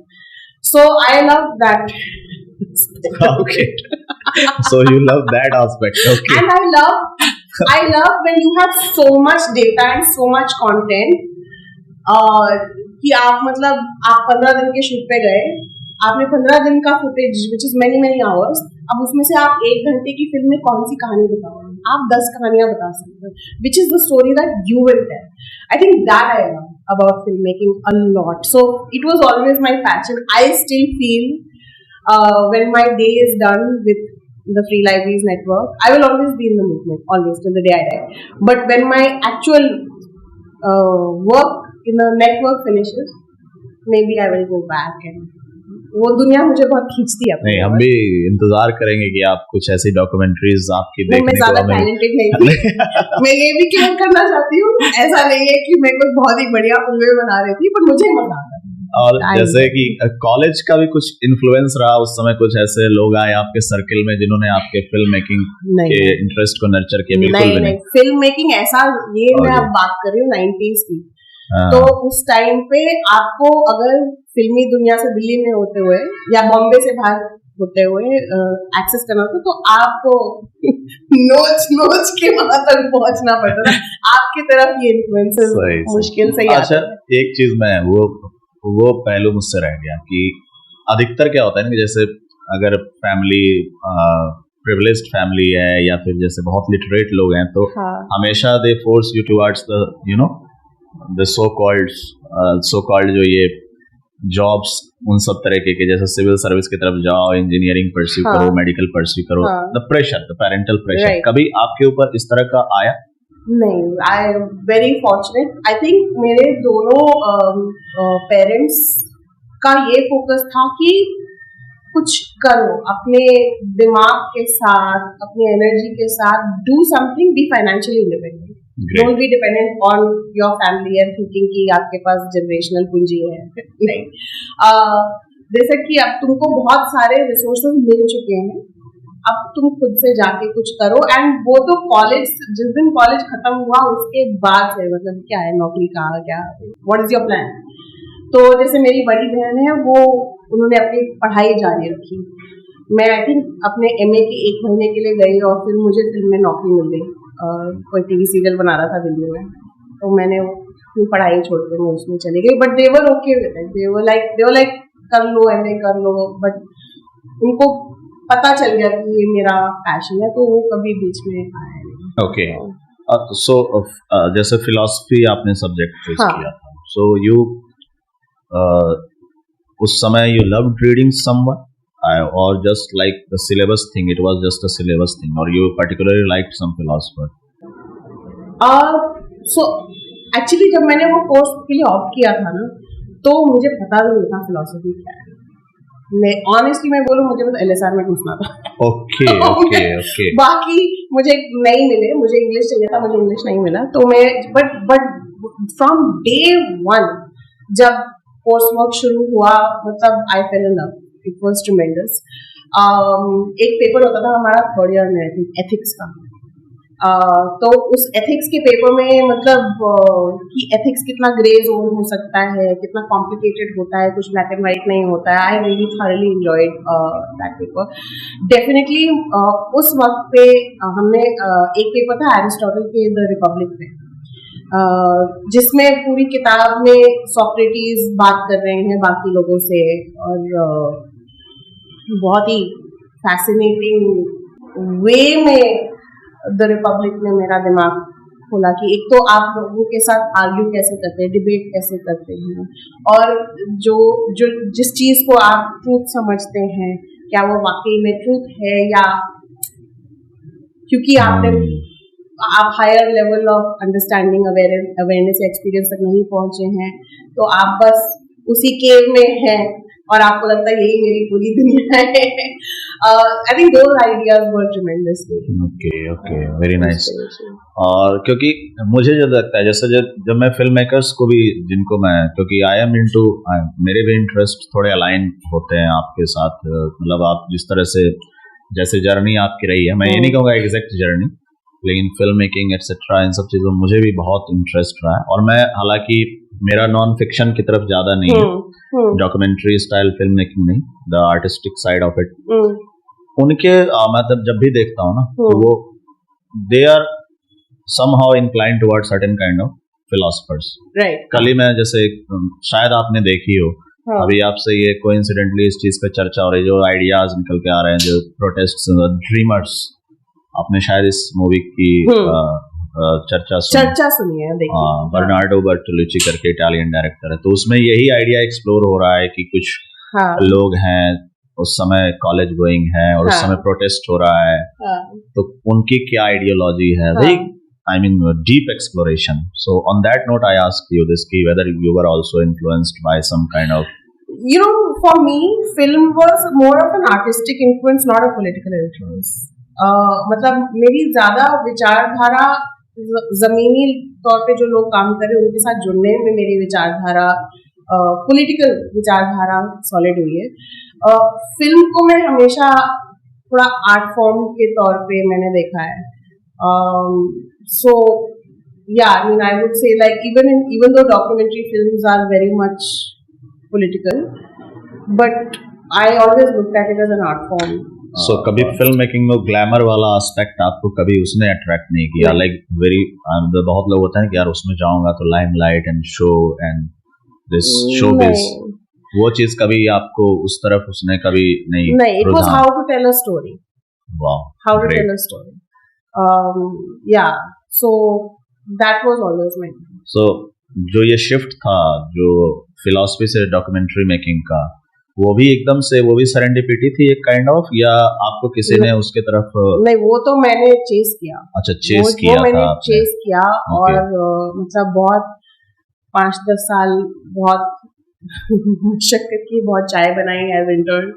So I love that. Okay. So you love that aspect. Okay. And I love when you have so much data and so much content कि आप मतलब आप 15 दिन के शूट पे गए, आपने 15 दिन का footage which is many hours, अब उसमें से आप 1 घंटे की फिल्म में कौन सी कहानी बताओगे? आप 10 कहानियां बता सकते हो, which is the story that you will tell. I think that I love. about filmmaking a lot. So it was always my passion. I still feel when my day is done with the Free Libraries Network, I will always be in the movement, always till the day I die. But when my actual work in the network finishes, maybe I will go back and वो दुनिया मुझे बहुत खींचती है. नहीं, हम भी इंतजार करेंगे कि आप कुछ ऐसी डॉक्यूमेंट्रीज आपकी देखने को मैं ज्यादा टैलेंटेड नहीं थी. मैं ये भी क्लियर करना चाहती हूँ, ऐसा नहीं है कि मैं कोई बहुत ही बढ़िया फिल्में बना रही थी, पर मुझे मजा आता है. और जैसे कि कॉलेज का भी कुछ इन्फ्लुएंस रहा उस समय, कुछ ऐसे लोग आए आपके सर्किल में जिन्होंने आपके फिल्म मेकिंग के इंटरेस्ट को नर्चर किया? बिल्कुल नहीं. फिल्म मेकिंग ऐसा, ये मैं अब बात कर रही हूँ 90s की. तो उस टाइम पे आपको अगर फिल्मी दुनिया से दिल्ली में होते हुए या बॉम्बे से बाहर होते हुए एक्सेस करना था, तो आपको नोच के वहां तक पहुंचना पड़ता था. आपकी तरफ ये इन्फ्लुएंसेस मुश्किल से ही. अच्छा, एक चीज मैं वो पहलू मुझसे रह गया कि अधिकतर क्या होता है ना, जैसे अगर फैमिली प्रिविलेज्ड फैमिली है या फिर जैसे बहुत लिटरेट लोग हैं, तो हमेशा they force you towards the the so called जो ये जॉब्स, उन सब तरह के जैसे सिविल सर्विस की तरफ जाओ, इंजीनियरिंग परस्यू करो, मेडिकल परस्यू करो. The pressure, the parental pressure, कभी आपके ऊपर इस तरह का आया? नहीं, I am very fortunate. I think मेरे दोनों पेरेंट्स का ये फोकस था कि कुछ करो अपने दिमाग के साथ, अपनी एनर्जी के साथ, do something, be financially independent. Don't be dependent on your family and thinking कि आपके पास जनरेशनल पूंजी है. नहीं, जैसे कि अब तुमको बहुत सारे रिसोर्सेज मिल चुके हैं, अब तुम खुद से जाके कुछ करो. एंड वो तो कॉलेज, जिस दिन कॉलेज खत्म हुआ उसके बाद से, मतलब क्या है नौकरी का, क्या, व्हाट इज योर प्लान. तो जैसे मेरी बड़ी बहन है, वो उन्होंने अपनी पढ़ाई जारी रखी. मैं आई थिंक अपने MA के 1 महीने के लिए गई और फिर मुझे फिल्म में नौकरी मिल गई. कोई टीवी सीरियल बना रहा था दिल्ली में, तो मैंने अपनी पढ़ाई छोड़ के मैं उसमें चली गई. But they were okay with it. They were like कर लो, MA कर लो. बट उनको पता चल गया कि ये मेरा पैशन है, तो वो कभी बीच में आया नहीं. ओके, सो जैसे फिलॉसफी आपने सब्जेक्ट चूज किया था, सो यू उस समय you loved reading someone, or just like the syllabus thing, it was just a syllabus thing, or you particularly liked some philosopher? So actually जब मैंने वो कोर्स के लिए ऑप्ट किया था ना, तो मुझे पता भी नहीं था फिलोसफी क्या है. मैं ऑनेस्टली मैं बोलूँ, मुझे बस LSR में घुसना था. ओके. बाकी मुझे नहीं मिले, मुझे इंग्लिश चाहिए था, मुझे इंग्लिश नहीं मिला. तो मैं बट फ्रॉम डे 1 जब कोर्स वर्क शुरू हुआ, मतलब I fell in love. It was tremendous. एक पेपर होता था हमारा 3rd ईयर में, आई थिंक एथिक्स का. तो उस एथिक्स के पेपर में मतलब कि एथिक्स कितना ग्रे जोन हो सकता है, कितना कॉम्प्लिकेटेड होता है, कुछ ब्लैक एंड वाइट नहीं होता है. I really thoroughly enjoyed that paper. Definitely उस वक्त पे हमने एक पेपर था एरिस्टोटल के द रिपब्लिक पे, जिसमें पूरी किताब में सोक्रेटिस बात कर रहे हैं बाकी लोगों से, और बहुत ही फैसिनेटिंग वे में द रिपब्लिक ने मेरा दिमाग खोला कि एक तो आप लोगों के साथ आर्ग्यू कैसे करते हैं, डिबेट कैसे करते हैं, और जो जिस चीज को आप ट्रूथ समझते हैं, क्या वो वाकई में ट्रूथ है, या क्योंकि आप higher level of understanding, awareness या एक्सपीरियंस तक नहीं पहुंचे हैं, तो आप बस उसी केव में हैं और आपको लगता है यही मेरी पूरी दुनिया है. I think those ideas were ट्रेमेंडस. Okay, very nice. और क्योंकि मुझे जो लगता है, जैसे जब मैं फिल्म मेकर्स को भी, जिनको मैं, क्योंकि आई एम इनटू, मेरे भी इंटरेस्ट थोड़े अलाइन होते हैं आपके साथ. मतलब आप जिस तरह से, जैसे जर्नी आपकी रही है, मैं ये नहीं कहूँगा एग्जैक्ट जर्नी, लेकिन फिल्म मेकिंग एटसेट्रा इन सब चीज़ों में मुझे भी बहुत इंटरेस्ट रहा है. और मैं, हालांकि मेरा नॉन फिक्शन की तरफ ज़्यादा नहीं है, डॉक्यूमेंट्री स्टाइल फिल्म मेकिंग नहीं, the artistic side of it. उनके मतलब जब भी देखता हूँ ना, तो वो they are somehow inclined towards certain kind of philosophers. कल ही मैं, जैसे शायद आपने देखी हो, अभी आपसे ये कोइंसिडेंटली इस चीज पे चर्चा हो रही है, जो आइडियाज निकल के आ रहे हैं, जो प्रोटेस्ट ड्रीमर्स, आपने शायद इस मूवी की चर्चा सुनी है, देखिए। बर्नार्डो बर्टोलुची करके इटालियन डायरेक्टर है, तो उसमें यही आइडिया एक्सप्लोर हो रहा है कि कुछ लोग हैं उस समय कॉलेज गोइंग है और उस समय प्रोटेस्ट हो रहा है, तो उनकी क्या आइडियोलॉजी है, वही I mean deep exploration. So on that note, I asked you this, whether you were also influenced by some kind of. You know, for me, film was more of an artistic influence, not a political influence. मतलब मेरी ज्यादा विचारधारा जमीनी तौर पे जो लोग काम कर रहे हैं उनके साथ जुड़ने में मेरी विचारधारा पॉलिटिकल विचारधारा सॉलिड हुई है। फिल्म को मैं हमेशा थोड़ा आर्ट फॉर्म के तौर पे मैंने देखा है। So yeah, I mean, I would say like even though documentary films are very much political, but I always looked at it as an art form. So कभी फिल्म मेकिंग में ग्लैमर वाला एस्पेक्ट आपको कभी उसने अट्रैक्ट नहीं किया? लाइक वेरी बहुत लोग होते हैं कि यार उसमें जाऊंगा तो limelight and show and this showbiz, वो चीज कभी आपको उस तरफ उसने कभी नहीं? It was how to tell a story. Wow. How to tell a story. Yeah, so that was always my. So जो ये शिफ्ट था जो फिलॉसफी से डॉक्यूमेंट्री मेकिंग का, वो भी एकदम से वो भी सेरेंडिपिटी थी एक काइंड ऑफ, या आपको किसी ने उसके तरफ? नहीं, वो तो मैंने चेस किया। अच्छा, चेस किया था मैंने चेस किया और मतलब बहुत 5-10 साल बहुत मशक्कत की, बहुत चाय बनाई एज इंटर्न,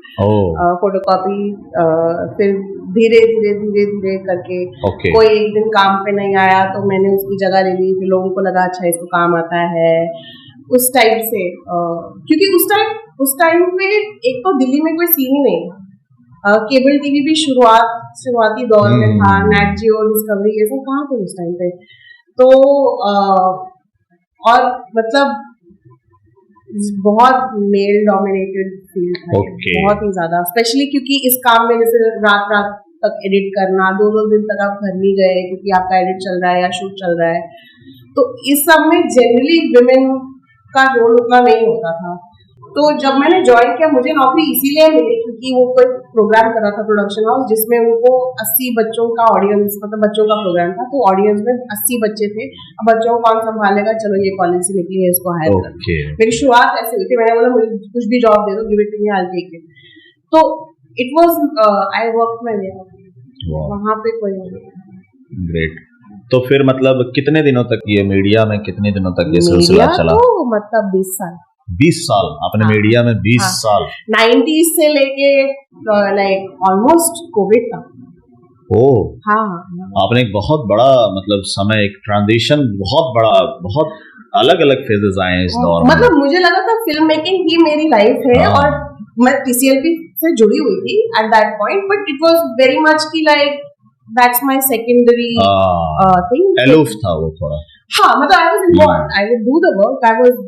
फोटोकॉपी, फिर धीरे धीरे करके कोई एक दिन काम पे नहीं आया तो मैंने उसकी जगह ले ली, फिर लोगों को लगा अच्छा इसको काम आता है, उस टाइप से। क्योंकि उस टाइम पे एक तो दिल्ली में कोई सीन ही नहीं था, केबल टीवी भी शुरुआती दौर में था, नेट जियो, डिस्कवरी, ये सब कहाँ थे उस टाइम पे। तो और मतलब बहुत मेल डोमिनेटेड फील्ड था, बहुत ही ज्यादा, स्पेशली क्योंकि इस काम में जैसे रात तक एडिट करना, 2 दिन तक आप घर नहीं गए क्योंकि आपका एडिट चल रहा है या शूट चल रहा है, तो इस सब में जनरली विमेन का रोल उतना नहीं होता था। तो जब मैंने ज्वाइन किया, मुझे नौकरी इसीलिए मिली क्योंकि वो कोई प्रोग्राम कर रहा था प्रोडक्शन हाउस, जिसमें उनको 80 बच्चों का ऑडियंस, मतलब बच्चों का प्रोग्राम था, तो ऑडियंस में 80 बच्चे थे। अब बच्चों को कौन संभालेगा, चलो ये कॉलेज से निकली है, इसको हायर कर। मेरी शुरुआत ऐसे हुई थी, मैंने बोला मुझे कुछ भी जॉब दे दो, give it to me, I will take it. तो it was I work my way, वहां पे कोई नहीं। ग्रेट। तो फिर मतलब कितने दिनों तक ये मीडिया में, कितने दिनों तक ये सिलसिला चला? तो मतलब 20 साल। 20 साल आपने मीडिया में 20 साल 90s से लेके लाइक ऑलमोस्ट कोविड तक। हाँ, आपने एक बहुत बड़ा मतलब समय, एक ट्रांजिशन, बहुत बड़ा, बहुत अलग अलग फेजेस आए इस दौर में। मतलब मुझे लगा था फिल्म मेकिंग ही मेरी लाइफ है और मैं TCLP से जुड़ी हुई थी at that point, but it was very much की like that's my secondary thing. Aloof था वो थोड़ा। हाँ, मतलब I was involved, I would do the work, I was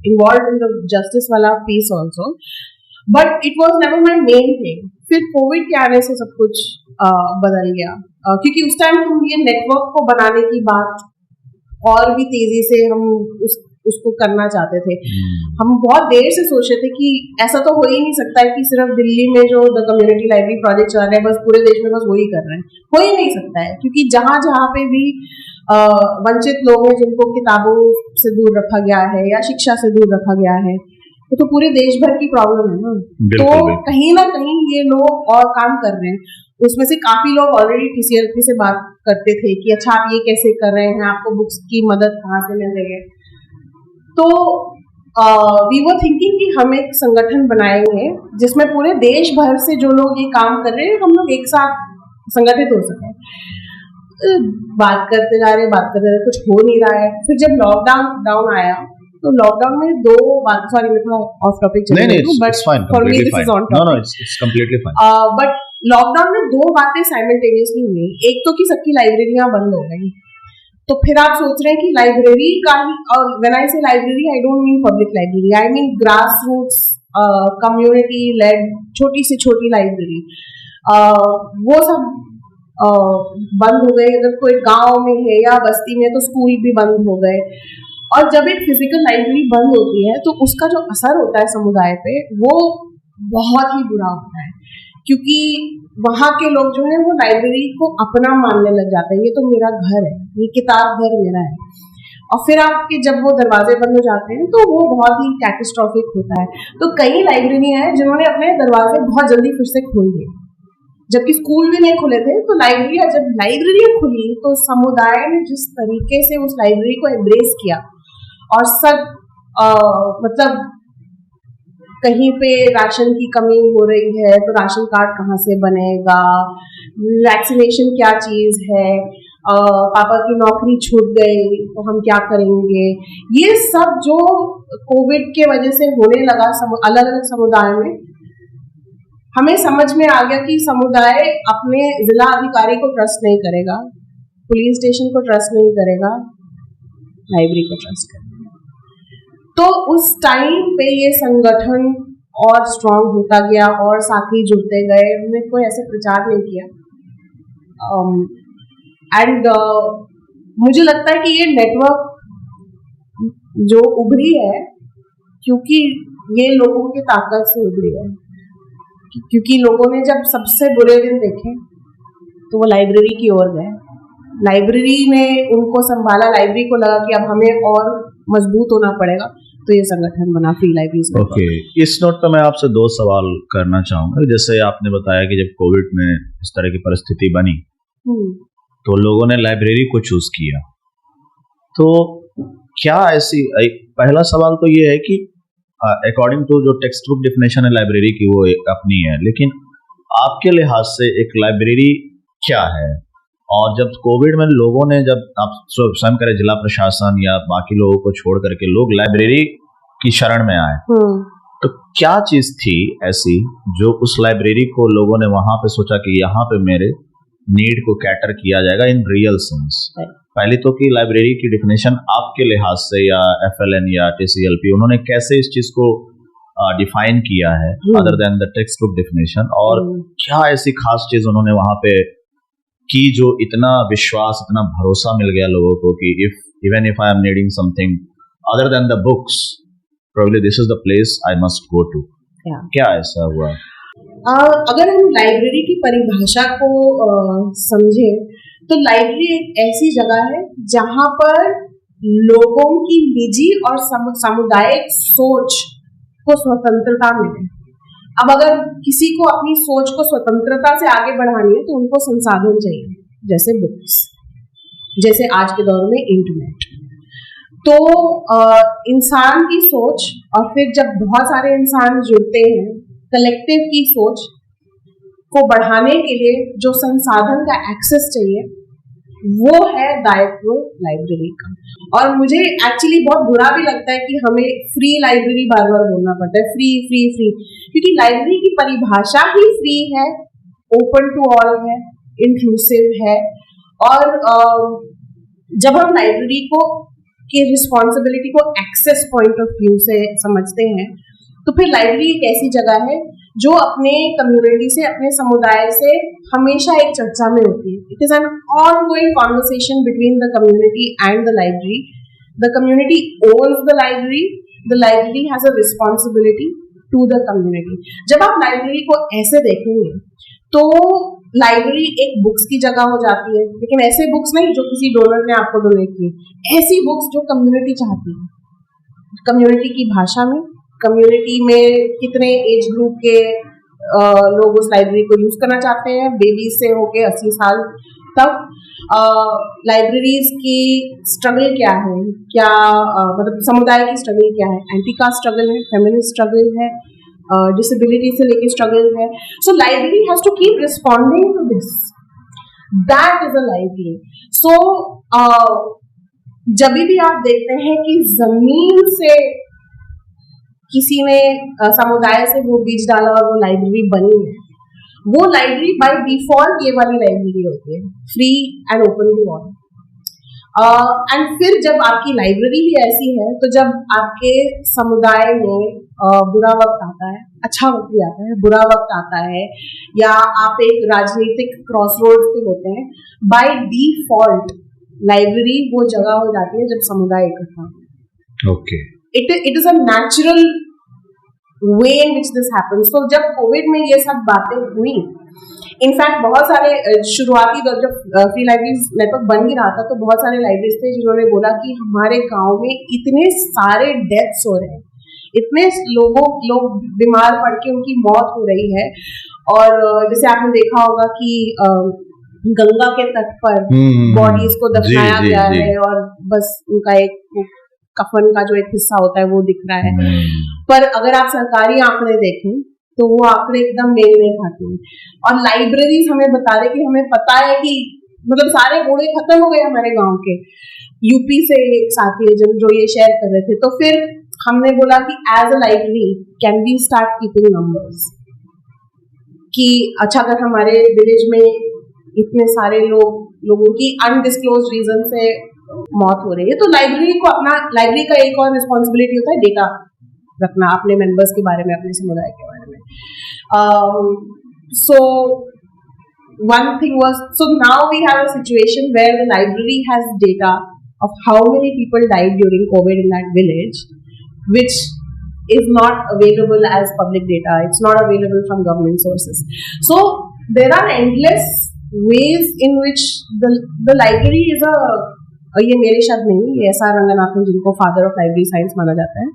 involved in the justice वाला piece also, but it was never my main thing. फिर कोविड के आने से सब कुछ बदल गया, क्योंकि उस टाइम हम ये नेटवर्क को बनाने की बात और भी तेजी से हम उसको करना चाहते थे। हम बहुत देर से सोच रहे थे कि ऐसा तो हो ही नहीं सकता है कि सिर्फ दिल्ली में जो द कम्युनिटी लाइब्रेरी प्रोजेक्ट चल रहा है बस पूरे देश में बस वही कर रहे हैं, हो ही नहीं सकता है, क्योंकि जहाँ पे भी वंचित लोग हैं जिनको किताबों से दूर रखा गया है या शिक्षा से दूर रखा गया है, तो पूरे देश भर की प्रॉब्लम है ना। तो कहीं ना कहीं ये लोग और काम कर रहे हैं, उसमें से काफी लोग ऑलरेडी TCLP से बात करते थे कि अच्छा आप ये कैसे कर रहे हैं, आपको बुक्स की मदद कहाँ से मिल रही है। तो वी वर थिंकिंग कि हम एक संगठन बनाएंगे जिसमें पूरे देश भर से जो लोग ये काम कर रहे हैं हम लोग एक साथ संगठित हो सके। बात करते जा रहे, कुछ हो नहीं रहा है। फिर जब लॉकडाउन आया तो लॉकडाउन में दो बात, सॉरी मैं थोड़ा ऑफ टॉपिक चल रही हूं, but for me this is on topic. No it's completely fine. But lockdown में दो बातें साइमल्टेनियसली हुई। एक तो कि सबकी लाइब्रेरियां बंद हो गई, तो फिर आप सोच रहे हैं कि लाइब्रेरी का ही, और when I say library I don't mean public library, I mean grassroots community led छोटी से छोटी लाइब्रेरी, वो सब बंद हो गए। अगर कोई गांव में है या बस्ती में तो स्कूल भी बंद हो गए। और जब एक फिजिकल लाइब्रेरी बंद होती है तो उसका जो असर होता है समुदाय पे वो बहुत ही बुरा होता है, क्योंकि वहाँ के लोग जो है वो लाइब्रेरी को अपना मानने लग जाते हैं, ये तो मेरा घर है, ये किताब घर मेरा है। और फिर आपके जब वो दरवाजे बंद हो जाते हैं तो वो बहुत ही कैटास्ट्रॉफिक होता है। तो कई लाइब्रेरी हैं जिन्होंने अपने दरवाजे बहुत जल्दी फिर से खोल दिए, जबकि स्कूल भी नहीं खुले थे। तो जब लाइब्रेरी खुली तो समुदाय ने जिस तरीके से उस लाइब्रेरी को एम्ब्रेस किया, और सब मतलब कहीं पे राशन की कमी हो रही है तो राशन कार्ड कहाँ से बनेगा, वैक्सीनेशन क्या चीज़ है, पापा की नौकरी छूट गई तो हम क्या करेंगे, ये सब जो कोविड के वजह से होने लगा अलग अलग समुदाय में, हमें समझ में आ गया कि समुदाय अपने जिला अधिकारी को ट्रस्ट नहीं करेगा, पुलिस स्टेशन को ट्रस्ट नहीं करेगा, लाइब्रेरी को ट्रस्ट करेगा। तो उस टाइम पे ये संगठन और स्ट्रांग होता गया और साथी जुड़ते गए, हमने कोई ऐसे प्रचार नहीं किया। मुझे लगता है कि ये नेटवर्क जो उभरी है, क्योंकि ये लोगों की ताकत से उभरी है, क्योंकि लोगों ने जब सबसे बुरे दिन देखे तो वो लाइब्रेरी की ओर गए, लाइब्रेरी ने उनको संभाला, लाइब्रेरी को लगा कि अब हमें और मजबूत होना पड़ेगा, तो ये संगठन बना फ्री लाइब्रेरीज। ओके, इस नोट पे मैं आपसे 2 सवाल करना चाहूंगा। जैसे आपने बताया कि जब कोविड में इस तरह की परिस्थिति बनी तो लोगों ने लाइब्रेरी को चूज किया, तो क्या ऐसी, पहला सवाल तो ये है कि अकॉर्डिंग टू जो टेक्स्ट बुक डेफिनेशन है लाइब्रेरी की वो अपनी है, लेकिन आपके लिहाज से एक लाइब्रेरी क्या है? और जब कोविड में लोगों ने, जब आप स्वयं करें जिला प्रशासन या बाकी लोगों को छोड़ करके लोग लाइब्रेरी की शरण में आए, तो क्या चीज थी ऐसी जो उस लाइब्रेरी को लोगों ने वहां पे सोचा कि यहाँ पे मेरे नीड को कैटर किया जाएगा इन रियल सेंस? पहले तो कि लाइब्रेरी की डेफिनेशन आपके लिहाज से या FLN या TCLP उन्होंने कैसे इस चीज को डिफाइन किया है other than the text book definition, और क्या ऐसी खास चीज उन्होंने वहां पे की जो इतना विश्वास, इतना भरोसा मिल गया लोगों को कि even if I am needing something other than the books, probably this is the place I must go to. क्या ऐसा हुआ? अगर हम लाइब्रेरी की परिभाषा को समझे तो लाइब्रेरी एक ऐसी जगह है जहां पर लोगों की निजी और सामुदायिक सोच को स्वतंत्रता मिले। अब अगर किसी को अपनी सोच को स्वतंत्रता से आगे बढ़ानी है तो उनको संसाधन चाहिए, जैसे बुक्स, जैसे आज के दौर में इंटरनेट। तो इंसान की सोच, और फिर जब बहुत सारे इंसान जुड़ते हैं, कलेक्टिव की सोच को बढ़ाने के लिए जो संसाधन का एक्सेस चाहिए वो है दायित्व लाइब्रेरी का। और मुझे एक्चुअली बहुत बुरा भी लगता है कि हमें फ्री लाइब्रेरी बार बार बोलना पड़ता है, फ्री फ्री फ्री, क्योंकि लाइब्रेरी की परिभाषा ही फ्री है, ओपन टू ऑल है, इंक्लूसिव है। और जब हम लाइब्रेरी को की रिस्पॉन्सिबिलिटी को एक्सेस पॉइंट ऑफ व्यू से समझते हैं तो फिर लाइब्रेरी एक ऐसी जगह है जो अपने कम्युनिटी से, अपने समुदाय से हमेशा एक चर्चा में होती है। It is an ongoing conversation between the community and the library. The community owns the library has a responsibility to the community. जब आप लाइब्रेरी को ऐसे देखेंगे तो लाइब्रेरी एक बुक्स की जगह हो जाती है, लेकिन ऐसे बुक्स नहीं जो किसी डोनर ने आपको डोनेट की, ऐसी बुक्स जो कम्युनिटी चाहती है, कम्युनिटी की भाषा में, कम्युनिटी में कितने एज ग्रुप के लोग उस लाइब्रेरी को यूज करना चाहते हैं, बेबीज से होके 80 साल तक। लाइब्रेरीज की स्ट्रगल क्या है, क्या मतलब समुदाय की स्ट्रगल क्या है, एंटी कास्ट स्ट्रगल है, फेमिनिस्ट स्ट्रगल है, डिसेबिलिटी से लेके स्ट्रगल है। So library has to keep responding to this, that is a library. So जब भी आप देखते हैं कि जमीन से किसी ने समुदाय से वो बीज डाला और वो लाइब्रेरी बनी है, वो लाइब्रेरी बाय डिफॉल्ट ये वाली लाइब्रेरी होती है, free and open to all. And फिर जब आपकी लाइब्रेरी ही ऐसी है तो जब आपके समुदाय में बुरा वक्त आता है, अच्छा वक्त भी आता है, बुरा वक्त आता है, या आप एक राजनीतिक क्रॉसरोड पे होते हैं, बाय डिफॉल्ट लाइब्रेरी वो जगह हो जाती है जब समुदाय इकट्ठा होता है। Okay, it is a natural way in which this happens. So जब कोविड में ये सब बातें हुई, इनफैक्ट बहुत सारे शुरुआती दौर जब फ्री लाइब्रेरीज नेटवर्क बन ही रहा था तो बहुत सारे लाइब्रेरीज थे जिन्होंने बोला कि हमारे गांव में इतने सारे डेथ्स हो रहे हैं, इतने लोग बीमार पड़ के उनकी मौत हो रही है। और जैसे आपने देखा होगा कि गंगा के तट पर बॉडीज को दफनाया गया है और बस उनका एक कफन का जो एक हिस्सा होता है वो दिख रहा है। पर अगर आप सरकारी आंकड़े देखें तो वो आंकड़े एकदम मेल नहीं खाते हैं। और लाइब्रेरीज हमें बता रहे कि हमें पता है कि मतलब सारे घोड़े खत्म हो गए हमारे गांव के। यूपी से एक साथी है जो ये शेयर कर रहे थे, तो फिर हमने बोला कि as a library can we start keeping numbers, कि अच्छा अगर हमारे विलेज में इतने सारे लोगों की अनडिस्क्लोज रीजन से मौत हो रही है, तो लाइब्रेरी का एक और रिस्पॉन्सिबिलिटी होता है डेटा रखना अपने मेंबर्स के बारे में, अपने समुदाय के बारे में। So one thing was, so now we have a situation where the library has data of how many people died during COVID in that village, which is not available as public data. It's not available from government sources. So there are endless ways in which the library is ये मेरे शब्द नहीं, ये S.R. रंगनाथन जिनको फादर ऑफ लाइब्रेरी साइंस माना जाता है,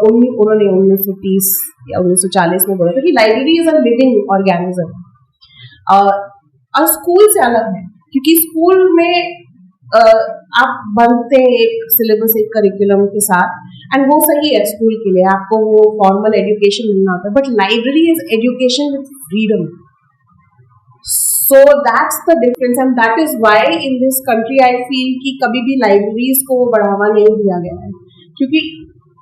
उन्होंने 1930 या 1940 में बोला था कि library is a living organism. और स्कूल से अलग है, क्योंकि स्कूल में आप बनते हैं एक सिलेबस, एक करिकुलम के साथ, एंड वो सही है स्कूल के लिए, आपको वो फॉर्मल एजुकेशन मिलना होता है, but library is education with freedom. So that's the difference, and that is why in this country I feel कि कभी भी लाइब्रेरीज को बढ़ावा नहीं दिया गया है, क्योंकि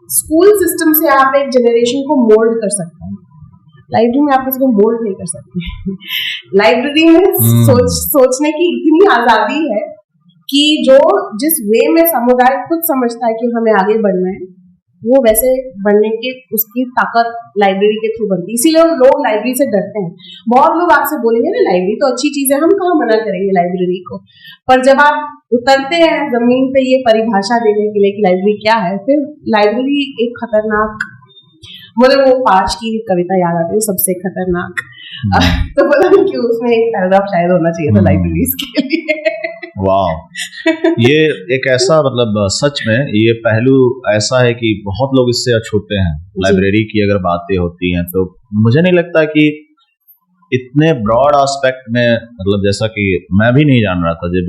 स्कूल सिस्टम से आप एक जनरेशन को मोल्ड कर सकते हैं, लाइब्रेरी में आप किसी को मोल्ड नहीं कर सकते। लाइब्रेरी में सोचने की इतनी आजादी है कि जो जिस वे में समुदाय खुद समझता है कि हमें आगे बढ़ना है, वो वैसे बढ़ने की उसकी ताकत लाइब्रेरी के थ्रू बनती है। इसीलिए लोग लाइब्रेरी से डरते हैं। बहुत लोग आपसे बोलेंगे ना लाइब्रेरी तो अच्छी चीज है, हम कहाँ मना करेंगे लाइब्रेरी को, पर जब आप उतरते हैं जमीन पे ये परिभाषा देने के लिए कि लाइब्रेरी क्या है, फिर लाइब्रेरी एक खतरनाक, मुझे वो पाश की कविता याद आती है, सबसे खतरनाक। तो पता नहीं क्यों उसमें एक पैराग्राफ शायद होना चाहिए था लाइब्रेरीज के लिए। वाह, ये एक ऐसा मतलब सच में ये पहलू ऐसा है कि बहुत लोग इससे अछूते हैं। लाइब्रेरी की अगर बातें होती हैं तो मुझे नहीं लगता कि इतने ब्रॉड एस्पेक्ट में, मतलब जैसा कि मैं भी नहीं जान रहा था जब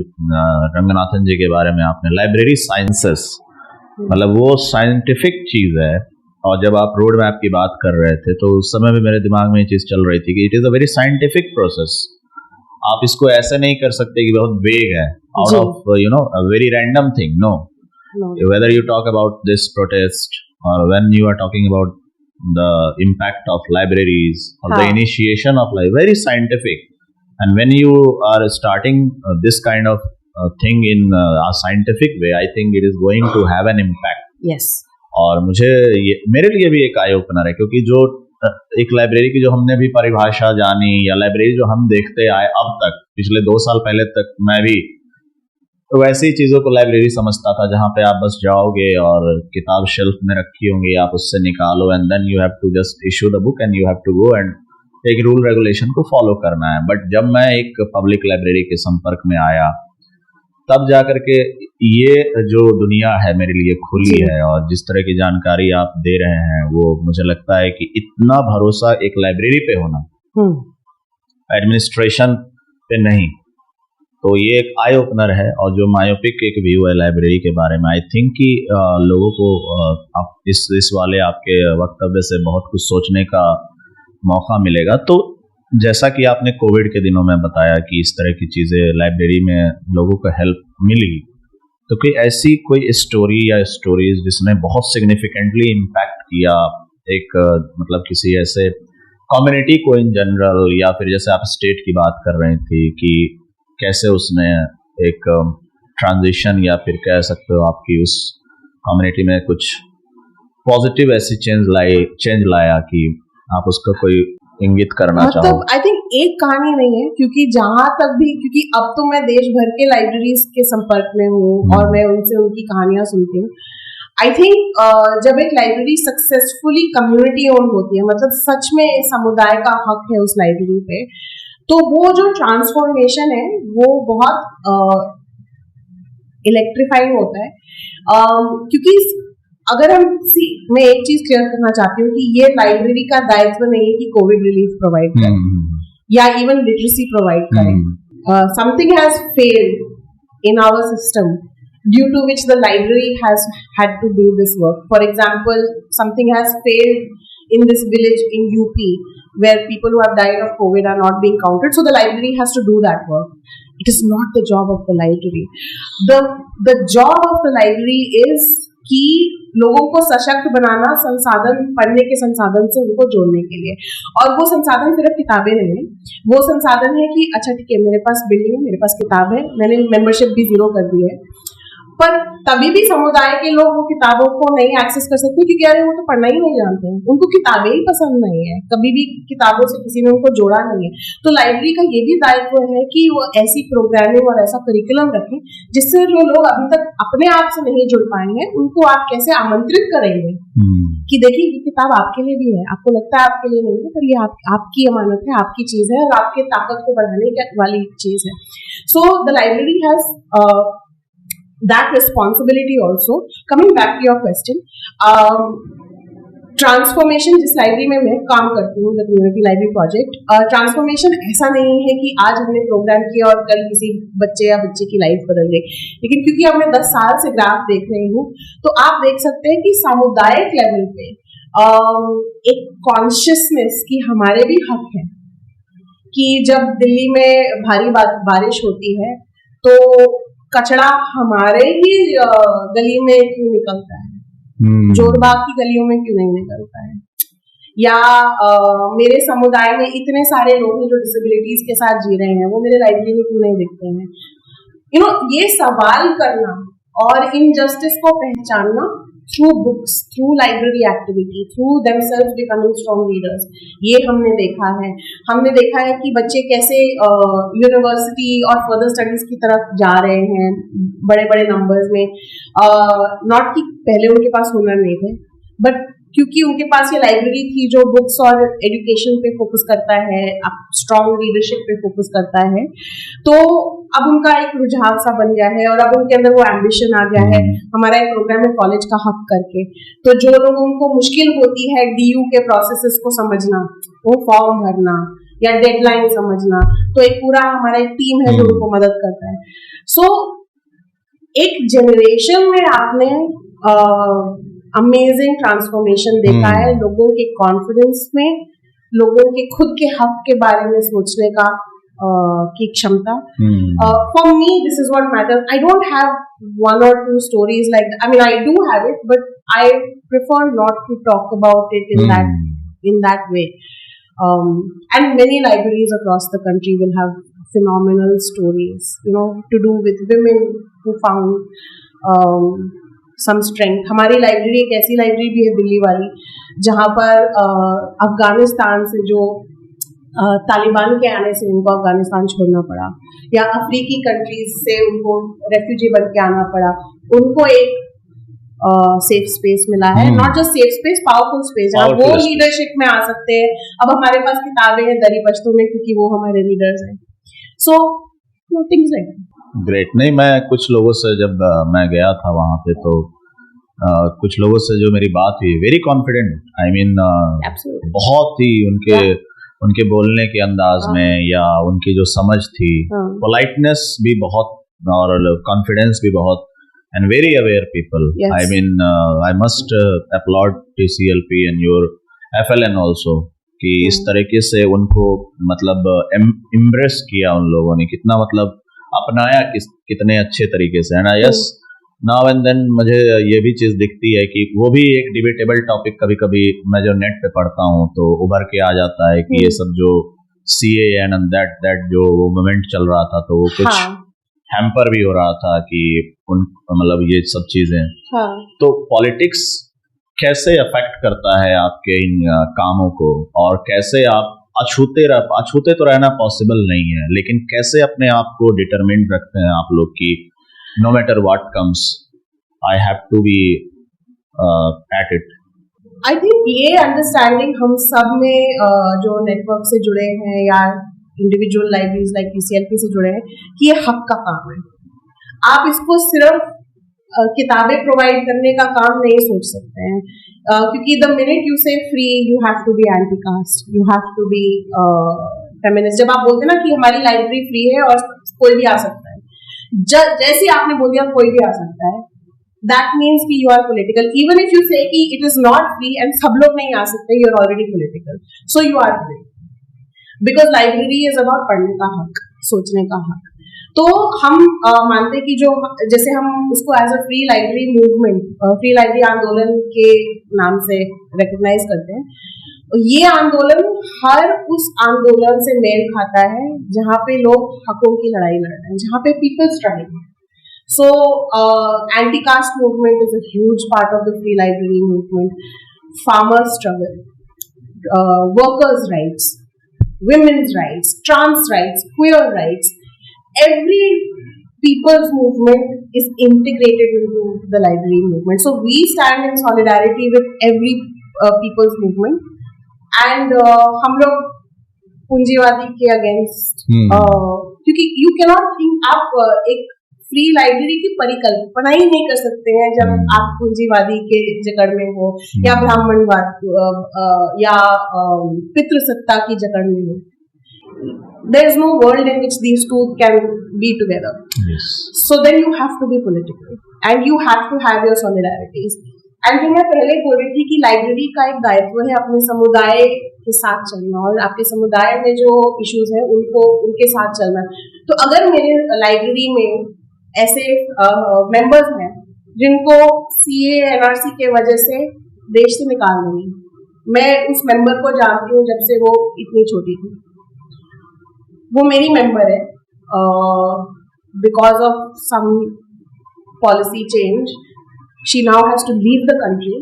रंगनाथन जी के बारे में आपने लाइब्रेरी साइंसेस, मतलब वो साइंटिफिक चीज है। और जब आप रोड मैप की बात कर रहे थे तो उस समय भी मेरे दिमाग में ये चीज चल रही थी कि it is a very scientific process. आप इसको ऐसे नहीं कर सकते कि बहुत वेग है, out of a very random thing. No. Whether you talk about this protest or when you are talking about the impact of libraries or the initiation of library, very scientific. And when you are starting this kind of thing in a scientific way, I think it is going to have an impact. Yes. और मेरे लिए भी एक आई ओपनर है, क्योंकि जो एक लाइब्रेरी की जो हमने भी परिभाषा जानी, या लाइब्रेरी जो हम देखते आए अब तक, पिछले 2 साल पहले तक मैं भी वैसी ही चीज़ों को लाइब्रेरी समझता था, जहाँ पे आप बस जाओगे और किताब शेल्फ में रखी होंगी, आप उससे निकालो and then you have to just issue the book and you have to go and एक रूल रेगुलेशन को फॉलो करना है। बट जब मैं एक पब्लिक लाइब्रेरी के संपर्क में आया, तब जाकर के ये जो दुनिया है मेरे लिए खुली है, और जिस तरह की जानकारी आप दे रहे हैं वो मुझे लगता है कि इतना भरोसा एक लाइब्रेरी पे होना, एडमिनिस्ट्रेशन पे नहीं, तो ये एक आई ओपनर है। और जो मायोपिक एक व्यू है लाइब्रेरी के बारे में, आई थिंक कि लोगों को आप इस वाले आपके वक्तव्य से बहुत कुछ सोचने का मौका मिलेगा। तो जैसा कि आपने कोविड के दिनों में बताया कि इस तरह की चीज़ें लाइब्रेरी में लोगों को हेल्प मिली, तो कोई ऐसी कोई स्टोरी या स्टोरीज जिसने बहुत सिग्निफिकेंटली इम्पैक्ट किया एक मतलब किसी ऐसे कम्युनिटी को इन जनरल, या फिर जैसे आप स्टेट की बात कर रही थी कि कैसे उसने एक ट्रांजिशन या फिर कह सकते हो आपकी उस कम्युनिटी में कुछ पॉजिटिव ऐसी चेंज लाया कि आप उसका कोई इंगित करना चाहो? मतलब आई थिंक एक कहानी नहीं है, क्योंकि जहां तक भी, क्योंकि अब तो मैं देश भर के लाइब्रेरीज के संपर्क में हूँ और मैं उनसे उनकी कहानियां सुनती हूँ। आई थिंक जब एक लाइब्रेरी सक्सेसफुली कम्युनिटी ओन होती है, मतलब सच में समुदाय का हक है उस लाइब्रेरी पे, तो वो जो ट्रांसफॉर्मेशन है वो बहुत इलेक्ट्रीफाइंग होता है। क्योंकि अगर मैं एक चीज क्लियर करना चाहती हूँ कि ये लाइब्रेरी का दायित्व नहीं है कि कोविड रिलीफ प्रोवाइड करें या इवन लिटरेसी प्रोवाइड करें। Something has failed in our system due to which the library has had to do this work. For example, something has failed in this village in UP where people who have died of COVID are not being counted, so the library has to do that work. It is not the job of the library. The job of the library is कि लोगों को सशक्त बनाना, संसाधन, पढ़ने के संसाधन से उनको जोड़ने के लिए। और वो संसाधन सिर्फ किताबें नहीं है, वो संसाधन है कि अच्छा ठीक है, मेरे पास बिल्डिंग है, मेरे पास किताब है, मैंने मेंबरशिप भी 0 कर दी है, पर तभी भी समुदाय के लोग वो किताबों को नहीं एक्सेस कर सकते क्योंकि अरे वो तो पढ़ना ही नहीं जानते हैं, उनको किताबें ही पसंद नहीं है, कभी भी किताबों से किसी ने उनको जोड़ा नहीं है। तो लाइब्रेरी का ये भी दायित्व है कि वो ऐसी प्रोग्रामिंग और ऐसा करिकुलम रखें जिससे जो लोग अभी तक अपने आप से नहीं जुड़ पाए हैं उनको आप कैसे आमंत्रित करेंगे कि देखिए ये किताब आपके लिए भी है, आपको लगता है आपके लिए नहीं है, पर ये आपकी अमानत है, आपकी चीज है और आपके ताकत को बढ़ाने वाली चीज है। So the library has that responsibility also. Coming back to your question, transformation जिस लाइब्रेरी में मैं काम करती हूँ, the community library project, transformation ऐसा नहीं है कि आज हमने प्रोग्राम किया और कल किसी बच्चे या बच्चे की लाइफ बदल गई, लेकिन क्योंकि अब मैं 10 साल से ग्राफ देख रही हूँ तो आप देख सकते हैं कि सामुदायिक लेवल पे एक कॉन्शियसनेस की हमारे भी हक है कि जब दिल्ली में भारी बारिश होती है तो कचरा हमारे ही गली में क्यों निकलता है, जोरबाग की गलियों में क्यों नहीं निकलता है, या मेरे समुदाय में इतने सारे लोग हैं जो डिसेबिलिटीज के साथ जी रहे हैं, वो मेरे लाइब्रेरी में क्यों नहीं दिखते हैं। ये सवाल करना और इनजस्टिस को पहचानना through books, through library activity, through themselves becoming strong leaders, ये हमने देखा है। हमने देखा है कि बच्चे कैसे यूनिवर्सिटी और फर्दर स्टडीज की तरफ जा रहे हैं बड़े बड़े नंबर्स में, नॉट कि पहले उनके पास हुनर नहीं थे, बट क्योंकि उनके पास ये लाइब्रेरी थी जो बुक्स और एजुकेशन पे फोकस करता है, स्ट्रॉन्ग लीडरशिप पे फोकस करता है, तो अब उनका एक रुझाव सा बन गया है और अब उनके अंदर वो एम्बिशन आ गया है। हमारा एक प्रोग्राम है कॉलेज का हक करके, तो जो लोगों को मुश्किल होती है DU के प्रोसेसेस को समझना, वो फॉर्म भरना या डेडलाइन समझना, तो एक पूरा हमारा एक टीम है जो उनको मदद करता है। सो एक जनरेशन में आपने अमेजिंग ट्रांसफॉर्मेशन देखा है, लोगों के कॉन्फिडेंस में, लोगों के खुद के हक के बारे में सोचने का की क्षमता। For me this is what matters. I don't have 1 or 2 stories like that. I mean, I do have it, but I prefer not to talk about it in that way. And many libraries across the country will have phenomenal stories, to do with women who found some strength. हमारी लाइब्रेरी एक ऐसी लाइब्रेरी भी है दिल्ली वाली जहाँ पर अफगानिस्तान से जो तालिबान के आने से उनको अफगानिस्तान छोड़ना पड़ा, या अफ्रीकी कंट्रीज से उनको रेफ्यूजी बन के आना पड़ा, उनको एक सेफ स्पेस मिला है, not just safe space, powerful space जहाँ वो लीडरशिप में आ सकते हैं। अब हमारे पास किताबें हैं दरी पश्तो में क्योंकि वो हमारे लीडर्स हैं। So things like great. नहीं, मैं कुछ लोगों से जब मैं गया था वहाँ पे तो कुछ लोगों से जो मेरी बात हुई, वेरी कॉन्फिडेंट, आई मीन बहुत ही उनके बोलने के अंदाज में या उनकी जो समझ थी, पोलाइटनेस भी बहुत और कॉन्फिडेंस भी बहुत, and very aware people. I mean I must upload TCLP and your FLN also कि इस तरीके से उनको मतलब एम्ब्रेस किया उन लोगों ने, कितना मतलब अपनाया कितने अच्छे तरीके से, है ना। यस, नाउ एंड देन मुझे ये भी चीज दिखती है कि वो भी एक डिबेटेबल टॉपिक कभी कभी मैं जो नेट पे पढ़ता हूँ तो उभर के आ जाता है कि ये सब जो CA एंड दैट जो मूवमेंट चल रहा था तो वो कुछ हैम्पर भी हो रहा था कि मतलब ये सब चीजें, तो पॉलिटिक्स कैसे अफेक्ट करता है आपके इन कामों को, और कैसे आप अछूते तो रहना पॉसिबल नहीं है, लेकिन कैसे अपने आप को डिटरमिन्ड रखते हैं आप लोग कि no matter what comes I have to be at it? I think ये अंडरस्टैंडिंग हम सब में जो नेटवर्क से जुड़े हैं या इंडिविजुअल लाइब्रेरीज लाइक PCLP से जुड़े हैं कि ये हक का काम है। आप इसको सिर्फ किताबें प्रोवाइड करने का काम नहीं सोच सकते हैं, क्योंकि the minute you say free you have to be anti caste, you have to be feminist. जब आप बोलते हैं ना कि हमारी लाइब्रेरी फ्री है और कोई भी आ सकता है, जैसे आपने बोल दिया कोई भी आ सकता है, दैट मीन्स कि you are political. Even if you say कि it is not free and सब लोग नहीं आ सकते, you are already political, so you are free, because library is about पढ़ने का हक, सोचने का हक। तो हम मानते हैं कि जो जैसे हम इसको as a free library movement, free library आंदोलन के नाम से रिकॉग्नाइज करते हैं, ये आंदोलन हर उस आंदोलन से मेल खाता है जहाँ पे लोग हकों की लड़ाई लड़ रहे हैं, जहाँ पे people struggle. So anti caste movement is a huge part of the free library movement, farmers struggle, workers rights, women's rights, trans rights, queer rights, every people's movement is integrated into the library movement. So we stand in solidarity with every people's movement, and हम लोग पूंजीवादी के अगेंस्ट, क्योंकि you cannot think आप एक फ्री लाइब्रेरी की परिकल्पना ही नहीं कर सकते हैं जब आप पूंजीवादी के जकड़ में हो या ब्राह्मणवाद या पितृसत्ता की जकड़ में हो। There is no world in which these two can be together. Yes. So then you have to be political and you have to have your solidarities. And जो मैं पहले बोल रही थी कि लाइब्रेरी का एक दायित्व है अपने समुदाय के साथ चलना और आपके समुदाय में जो इश्यूज हैं उनको उनके साथ चलना। तो अगर मेरे लाइब्रेरी में ऐसे मेंबर्स हैं जिनको CA NRC के वजह से देश से निकाल देंगे, मैं उस मेंबर को जानती हूँ जब से वो इतनी छोटी थी, वो मेरी मेंबर है, because of some policy change she now has to leave the country.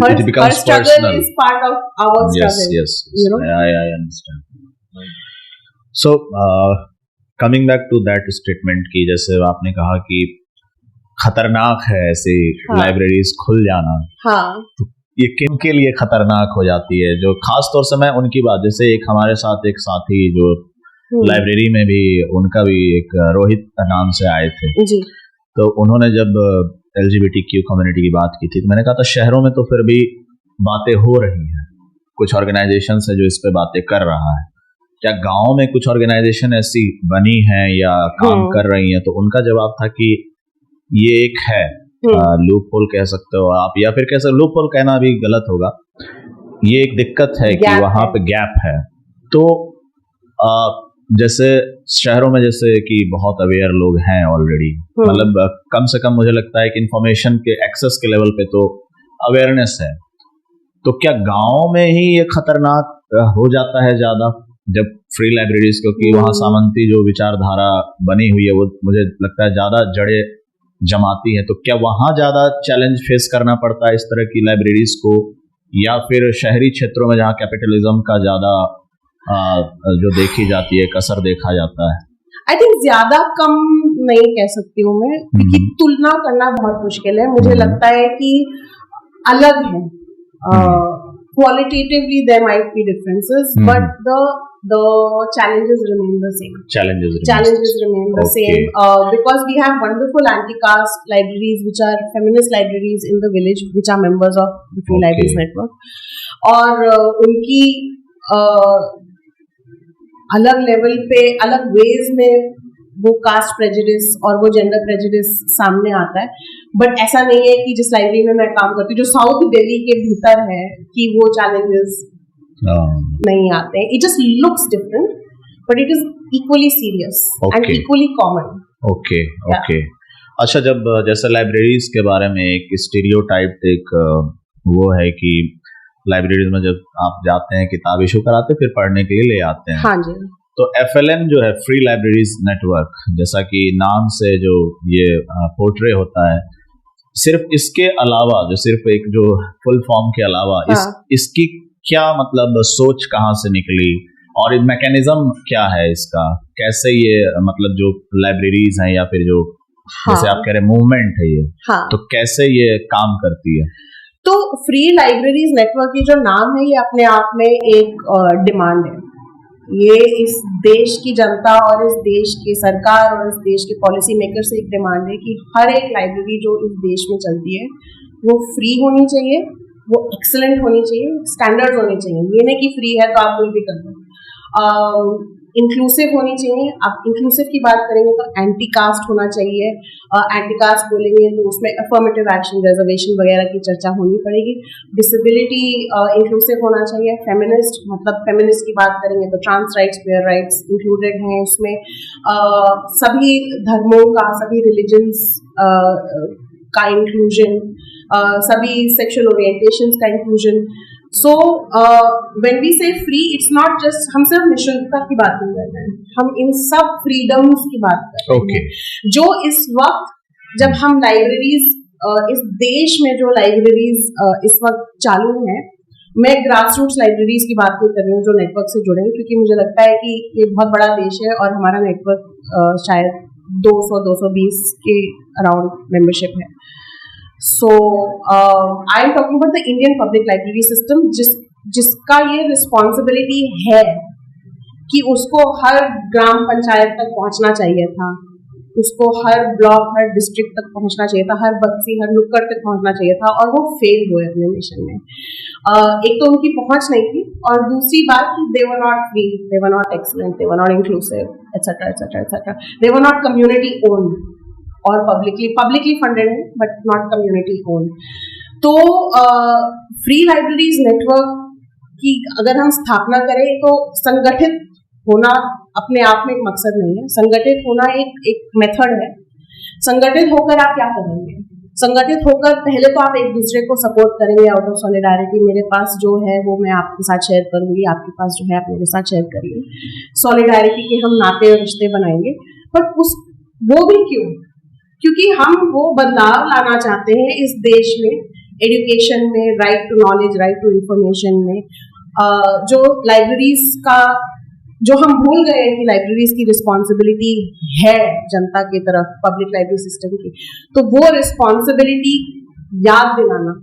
It becomes personal. Is part of our struggle. Yes. You know? I understand. So, coming back to that statement की जैसे आपने कहा कि खतरनाक है ऐसे लाइब्रेरीज खुल जाना, हाँ, तो ये किन के लिए खतरनाक हो जाती है? जो खास तौर से मैं उनकी बात, जैसे एक हमारे साथ एक साथी जो लाइब्रेरी में भी, उनका भी एक रोहित नाम से आए थे जी, तो उन्होंने जब LGBTQ कम्युनिटी की बात की थी तो मैंने कहा था शहरों में तो फिर भी बातें हो रही हैं, कुछ ऑर्गेनाइजेशन है जो इस पे बातें कर रहा है, क्या गांव में कुछ ऑर्गेनाइजेशन ऐसी बनी है या काम कर रही हैं? तो उनका जवाब था कि ये एक है लूप होल कह सकते हो आप, या फिर कैसे लूप होल कहना भी गलत होगा, ये एक दिक्कत है कि वहां पे गैप है। तो जैसे शहरों में जैसे कि बहुत अवेयर लोग हैं ऑलरेडी, मतलब कम से कम मुझे लगता है कि इंफॉर्मेशन के एक्सेस के लेवल पे तो अवेयरनेस है, तो क्या गांव में ही ये खतरनाक हो जाता है ज्यादा जब फ्री लाइब्रेरीज, क्योंकि वहाँ सामंती जो विचारधारा बनी हुई है वो मुझे लगता है ज्यादा जड़े जमाती है, तो क्या वहाँ ज्यादा चैलेंज फेस करना पड़ता है इस तरह की लाइब्रेरीज को, या फिर शहरी क्षेत्रों में जहाँ कैपिटलिज्म का ज्यादा जो देखी जाती है कसर देखा जाता है? आई थिंक ज्यादा कम नहीं कह सकती हूँ मैं, क्योंकि तुलना करना बहुत मुश्किल है। मुझे लगता है कि अलग है, qualitatively there might be differences, but the challenges remain the same. Challenges remain the same because we have wonderful anti-caste libraries which are feminist libraries in the village which are members of the Free Libraries Network, और उनकी अलग लेवल पे अलग वेज में वो कास्ट प्रेजुडिस और वो जेंडर प्रेजुडिस सामने आता है, बट ऐसा नहीं है कि जिस लाइब्रेरी में मैं काम करती हूँ जो साउथ दिल्ली के भीतर है कि वो चैलेंजेस नहीं आते हैं। It just looks different but it is equally serious and equally common. Okay. अच्छा, जब जैसे लाइब्रेरीज के बारे में एक स्टीरियोटाइप एक वो है कि लाइब्रेरीज में जब आप जाते हैं किताब इशू कराते फिर पढ़ने के लिए ले आते हैं, हाँ जी, तो FLN जो है फ्री लाइब्रेरीज नेटवर्क, जैसा कि नाम से जो ये पोर्ट्रे होता है, सिर्फ इसके अलावा जो सिर्फ एक जो फुल फॉर्म के अलावा इसकी क्या मतलब सोच कहाँ से निकली और मैकेनिज्म क्या है इसका, कैसे ये मतलब जो लाइब्रेरीज हैं या फिर जो हाँ, जैसे आप कह रहे मूवमेंट है ये, हाँ, तो कैसे ये काम करती है? तो फ्री लाइब्रेरीज नेटवर्क की जो नाम है ये अपने आप में एक डिमांड है। ये इस देश की जनता और इस देश की सरकार और इस देश के पॉलिसी मेकर से एक डिमांड है कि हर एक लाइब्रेरी जो इस देश में चलती है वो फ्री होनी चाहिए, वो एक्सीलेंट होनी चाहिए, स्टैंडर्ड होनी चाहिए। ये नहीं कि फ्री है तो आप कोई भी कर दो। इंक्लूसिव होनी चाहिए। आप इंक्लूसिव की बात करेंगे तो एंटी कास्ट होना चाहिए। एंटी कास्ट बोलेंगे तो उसमें अफर्मेटिव एक्शन, रिजर्वेशन वगैरह की चर्चा होनी पड़ेगी। डिसेबिलिटी इंक्लूसिव होना चाहिए। फेमिनिस्ट, मतलब फेमिनिस्ट की बात करेंगे तो trans rights, queer rights included हैं उसमें। सभी धर्मों का, सभी रिलीजन्स का इंक्लूजन, सभी सेक्सुअल ओरिएंटेशंस का इंक्लूजन। सो व्हेन वी से फ्री, इट्स नॉट जस्ट, हम सिर्फ निःशुल्कता की बात नहीं कर रहे हैं, हम इन सब फ्रीडम्स की बात कर रहे हैं जो इस वक्त, जब हम लाइब्रेरीज इस देश में जो लाइब्रेरीज इस वक्त चालू हैं, मैं ग्रास रूट्स लाइब्रेरीज की बात नहीं कर रही हूँ जो नेटवर्क से जुड़े हैं, क्योंकि मुझे लगता है कि ये बहुत बड़ा देश है और हमारा नेटवर्क शायद 200-220 के अराउंड मेंबरशिप है। So I am talking about the Indian Public Library System, जिसका ये रिस्पॉन्सिबिलिटी है कि उसको हर ग्राम पंचायत तक पहुंचना चाहिए था, उसको हर ब्लॉक, हर डिस्ट्रिक्ट तक पहुंचना चाहिए था, हर बस्ती, हर नुक्कड़ तक पहुंचना चाहिए था, और वो फेल हुए अपने मिशन में। एक तो उनकी पहुंच नहीं थी, और दूसरी बात कि they were not free, they were not excellent, they were not inclusive, etcetera etcetera etcetera. They were not community owned और पब्लिकली फंडेड है, बट नॉट कम्युनिटी ओन्ड। तो फ्री लाइब्रेरीज नेटवर्क की अगर हम स्थापना करें तो संगठित होना अपने आप में एक मकसद नहीं है। संगठित होना एक मेथड है। संगठित होकर आप क्या करेंगे? संगठित होकर पहले तो आप एक दूसरे को सपोर्ट करेंगे आउट ऑफ सॉलिडारिटी। मेरे पास जो है वो मैं आपके साथ शेयर करूंगी, आपके पास जो है आप मेरे साथ शेयर करिए। सॉलिडारिटी के हम नाते और रिश्ते बनाएंगे। पर वो भी क्यों? क्योंकि हम वो बदलाव लाना चाहते हैं इस देश में, एजुकेशन में, right to knowledge, right to information में। जो लाइब्रेरीज का, जो हम भूल गए हैं कि लाइब्रेरीज की रिस्पॉन्सिबिलिटी है जनता की तरफ, पब्लिक लाइब्रेरी सिस्टम की, तो वो रिस्पॉन्सिबिलिटी याद दिलाना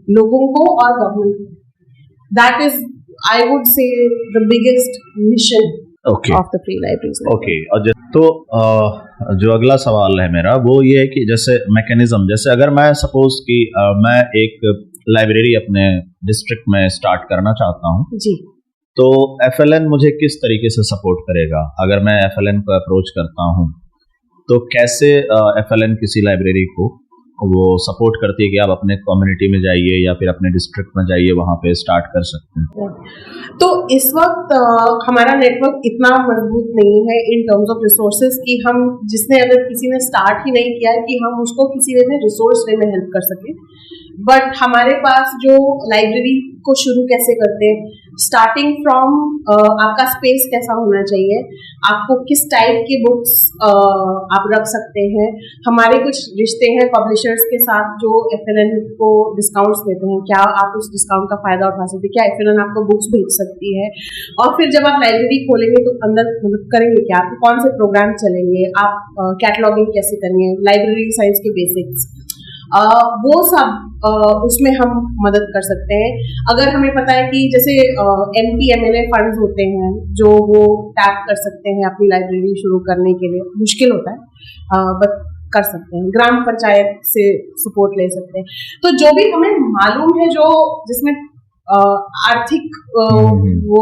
लोगों को और गवर्नमेंट को, दैट इज आई वुड से the biggest mission of the free libraries. Okay, और तो जो अगला सवाल है मेरा वो ये है कि जैसे मैकेनिज्म, जैसे अगर मैं सपोज कि मैं एक लाइब्रेरी अपने डिस्ट्रिक्ट में स्टार्ट करना चाहता हूँ जी, तो FLN मुझे किस तरीके से सपोर्ट करेगा? अगर मैं FLN को अप्रोच करता हूँ तो कैसे FLN किसी लाइब्रेरी को वो सपोर्ट करती है कि आप अपने कम्युनिटी में जाइए या फिर अपने डिस्ट्रिक्ट में जाइए, वहाँ पे स्टार्ट कर सकते हैं? तो इस वक्त हमारा नेटवर्क इतना मजबूत नहीं है इन टर्म्स ऑफ रिसोर्सेज कि हम, जिसने अगर किसी ने स्टार्ट ही नहीं किया है, कि हम उसको किसी वे में रिसोर्स वे में हेल्प कर सके। बट हमारे पास जो लाइब्रेरी को शुरू कैसे करते हैं, स्टार्टिंग फ्रॉम आपका स्पेस कैसा होना चाहिए, आपको किस टाइप के बुक्स आप रख सकते हैं। हमारे कुछ रिश्ते हैं पब्लिशर्स के साथ जो FLN को डिस्काउंट्स देते हैं, क्या आप उस डिस्काउंट का फायदा उठा सकते हैं, क्या FLN आपको बुक्स भेज सकती है। और फिर जब आप लाइब्रेरी खोलेंगे तो अंदर मतलब करेंगे क्या, आपके कौन से प्रोग्राम चलेंगे, आप कैटलॉगिंग कैसे करेंगे, लाइब्रेरी साइंस के बेसिक्स, वो सब उसमें हम मदद कर सकते हैं। अगर हमें पता है कि जैसे MP MLA फंड्स होते हैं जो वो टैप कर सकते हैं अपनी लाइब्रेरी शुरू करने के लिए, मुश्किल होता है बट कर सकते हैं, ग्राम पंचायत से सपोर्ट ले सकते हैं। तो जो भी हमें मालूम है, जो जिसमें आर्थिक वो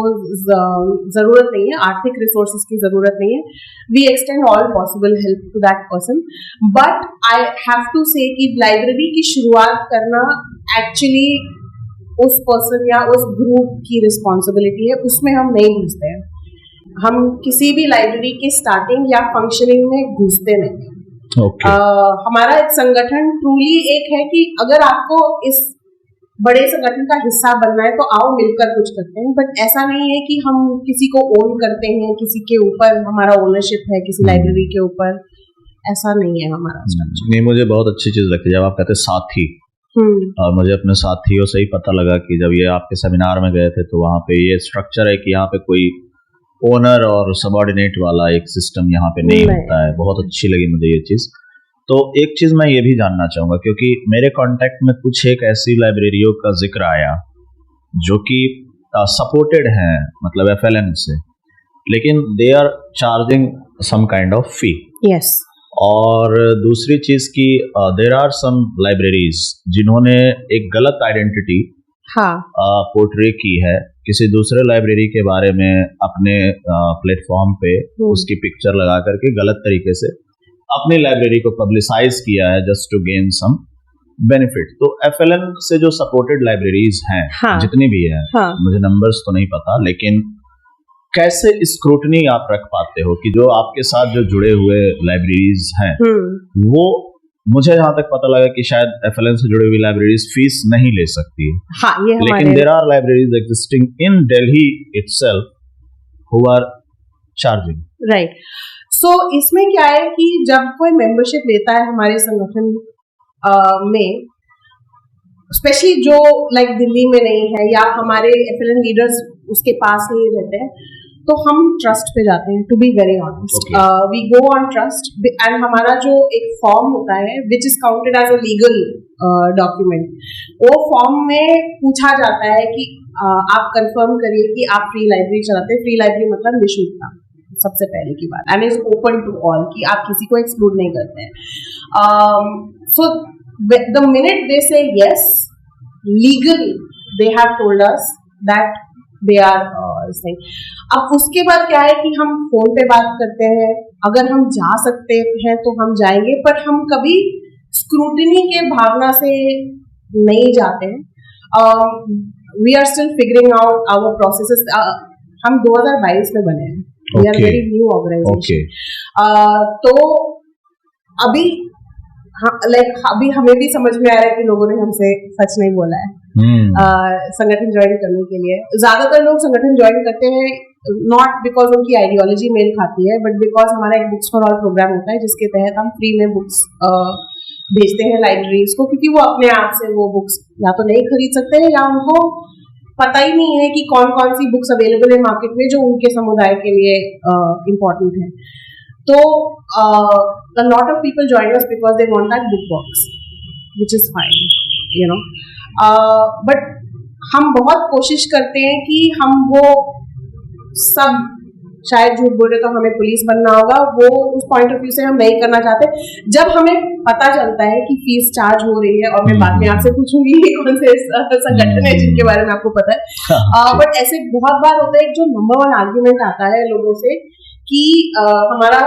जरूरत नहीं है, आर्थिक रिसोर्सेज की जरूरत नहीं है, we extend all possible help to that person. But I have to say कि लाइब्रेरी की शुरुआत करना एक्चुअली उस पर्सन या उस ग्रुप की रिस्पॉन्सिबिलिटी है, उसमें हम नहीं घुसते हैं। हम किसी भी लाइब्रेरी की स्टार्टिंग या फंक्शनिंग में घुसते नहीं। हमारा एक संगठन ट्रूली एक है कि अगर आपको इस बड़े संगठन का हिस्सा बनना है तो आओ मिलकर कुछ करते हैं। बट ऐसा नहीं है कि हम किसी को ओन करते हैं, किसी के ऊपर हमारा ओनरशिप है किसी लाइब्रेरी के ऊपर, ऐसा नहीं है हमारा स्ट्रक्चर। नहीं, मुझे बहुत अच्छी चीज लगती है जब आप कहते साथी, और मुझे अपने साथियों से ही पता लगा कि जब ये आपके सेमिनार में गए थे तो वहाँ पे ये स्ट्रक्चर है कि यहाँ पे कोई ओनर और सबऑर्डिनेट वाला एक सिस्टम यहाँ पे नहीं होता है। बहुत अच्छी लगी मुझे ये चीज। तो एक चीज मैं ये भी जानना चाहूंगा, क्योंकि मेरे कांटेक्ट में कुछ एक ऐसी लाइब्रेरियों का जिक्र आया जो कि सपोर्टेड हैं, मतलब FLN से, लेकिन they are charging some kind of fee. Yes. और दूसरी चीज की देर आर सम लाइब्रेरीज जिन्होंने एक गलत आइडेंटिटी हाँ पोर्ट्रे की है किसी दूसरे लाइब्रेरी के बारे में, अपने प्लेटफॉर्म पे उसकी पिक्चर लगा करके गलत तरीके से अपनी लाइब्रेरी को पब्लिसाइज किया है just to gain some benefit. तो FLN से जो सपोर्टेड लाइब्रेरीज हैं, हाँ, जितनी भी हैं, हाँ, मुझे नंबर्स तो नहीं पता, लेकिन कैसे स्क्रूटनी आप रख पाते हो कि जो आपके साथ जो जुड़े हुए लाइब्रेरीज हैं वो, मुझे जहां तक पता लगा कि शायद FLN से जुड़ी हुई लाइब्रेरीज फीस नहीं ले सकती, हाँ, ये लेकिन there are libraries existing in Delhi itself who are charging. Right. So इसमें क्या है कि जब कोई मेंबरशिप लेता है हमारे संगठन में, स्पेशली जो लाइक दिल्ली में नहीं है या हमारे FLN लीडर्स उसके पास नहीं रहते हैं, तो हम ट्रस्ट पे जाते हैं। To be very honest, we go on trust, and हमारा जो एक फॉर्म होता है which is counted as a legal document, वो फॉर्म में पूछा जाता है कि आप कंफर्म करिए कि आप फ्री लाइब्रेरी चलाते हैं। फ्री लाइब्रेरी मतलब निःशुल्क, सबसे पहले की बात, and is open to all, कि आप किसी को एक्सक्लूड नहीं करते हैं। So the minute they say yes, legally they have told us that they are saying। अब उसके बाद क्या है कि हम फोन पे बात करते हैं, अगर हम जा सकते हैं तो हम जाएंगे, पर हम कभी स्क्रूटिनी के भावना से नहीं जाते हैं। We are still figuring out our processes. हम 2022 में बने हैं, we are very new organisation. तो अभी लाइक अभी हमें भी समझ में आ रहा है कि लोगों ने हमसे सच नहीं बोला है संगठन ज्वाइन करने के लिए। ज्यादातर लोग संगठन ज्वाइन करते हैं नॉट बिकॉज उनकी आइडियोलॉजी मेल खाती है, बट बिकॉज हमारा एक बुक्स फॉर ऑल प्रोग्राम होता है जिसके तहत हम फ्री में बुक्स भेजते हैं लाइब्रेरीज को, क्योंकि वो अपने आप से वो बुक्स या तो नहीं खरीद सकते हैं या उनको पता ही नहीं है कि कौन कौन सी बुक्स अवेलेबल है मार्केट में जो उनके समुदाय के लिए इम्पोर्टेंट है। तो a lot of people join us because they want that book box, which is fine, you know. But हम बहुत कोशिश करते हैं कि हम वो सब, शायद झूठ बोल रहे तो हमें पुलिस बनना होगा, वो उस पॉइंट ऑफ व्यू से हम नहीं करना चाहते। जब हमें पता चलता है कि फीस चार्ज हो रही है, और मैं बाद में आपसे पूछूंगी कौन से संगठन है जिनके बारे में आपको पता है, बट ऐसे बहुत बार होता है। जो नंबर 1 आर्ग्यूमेंट आता है लोगों से कि हमारा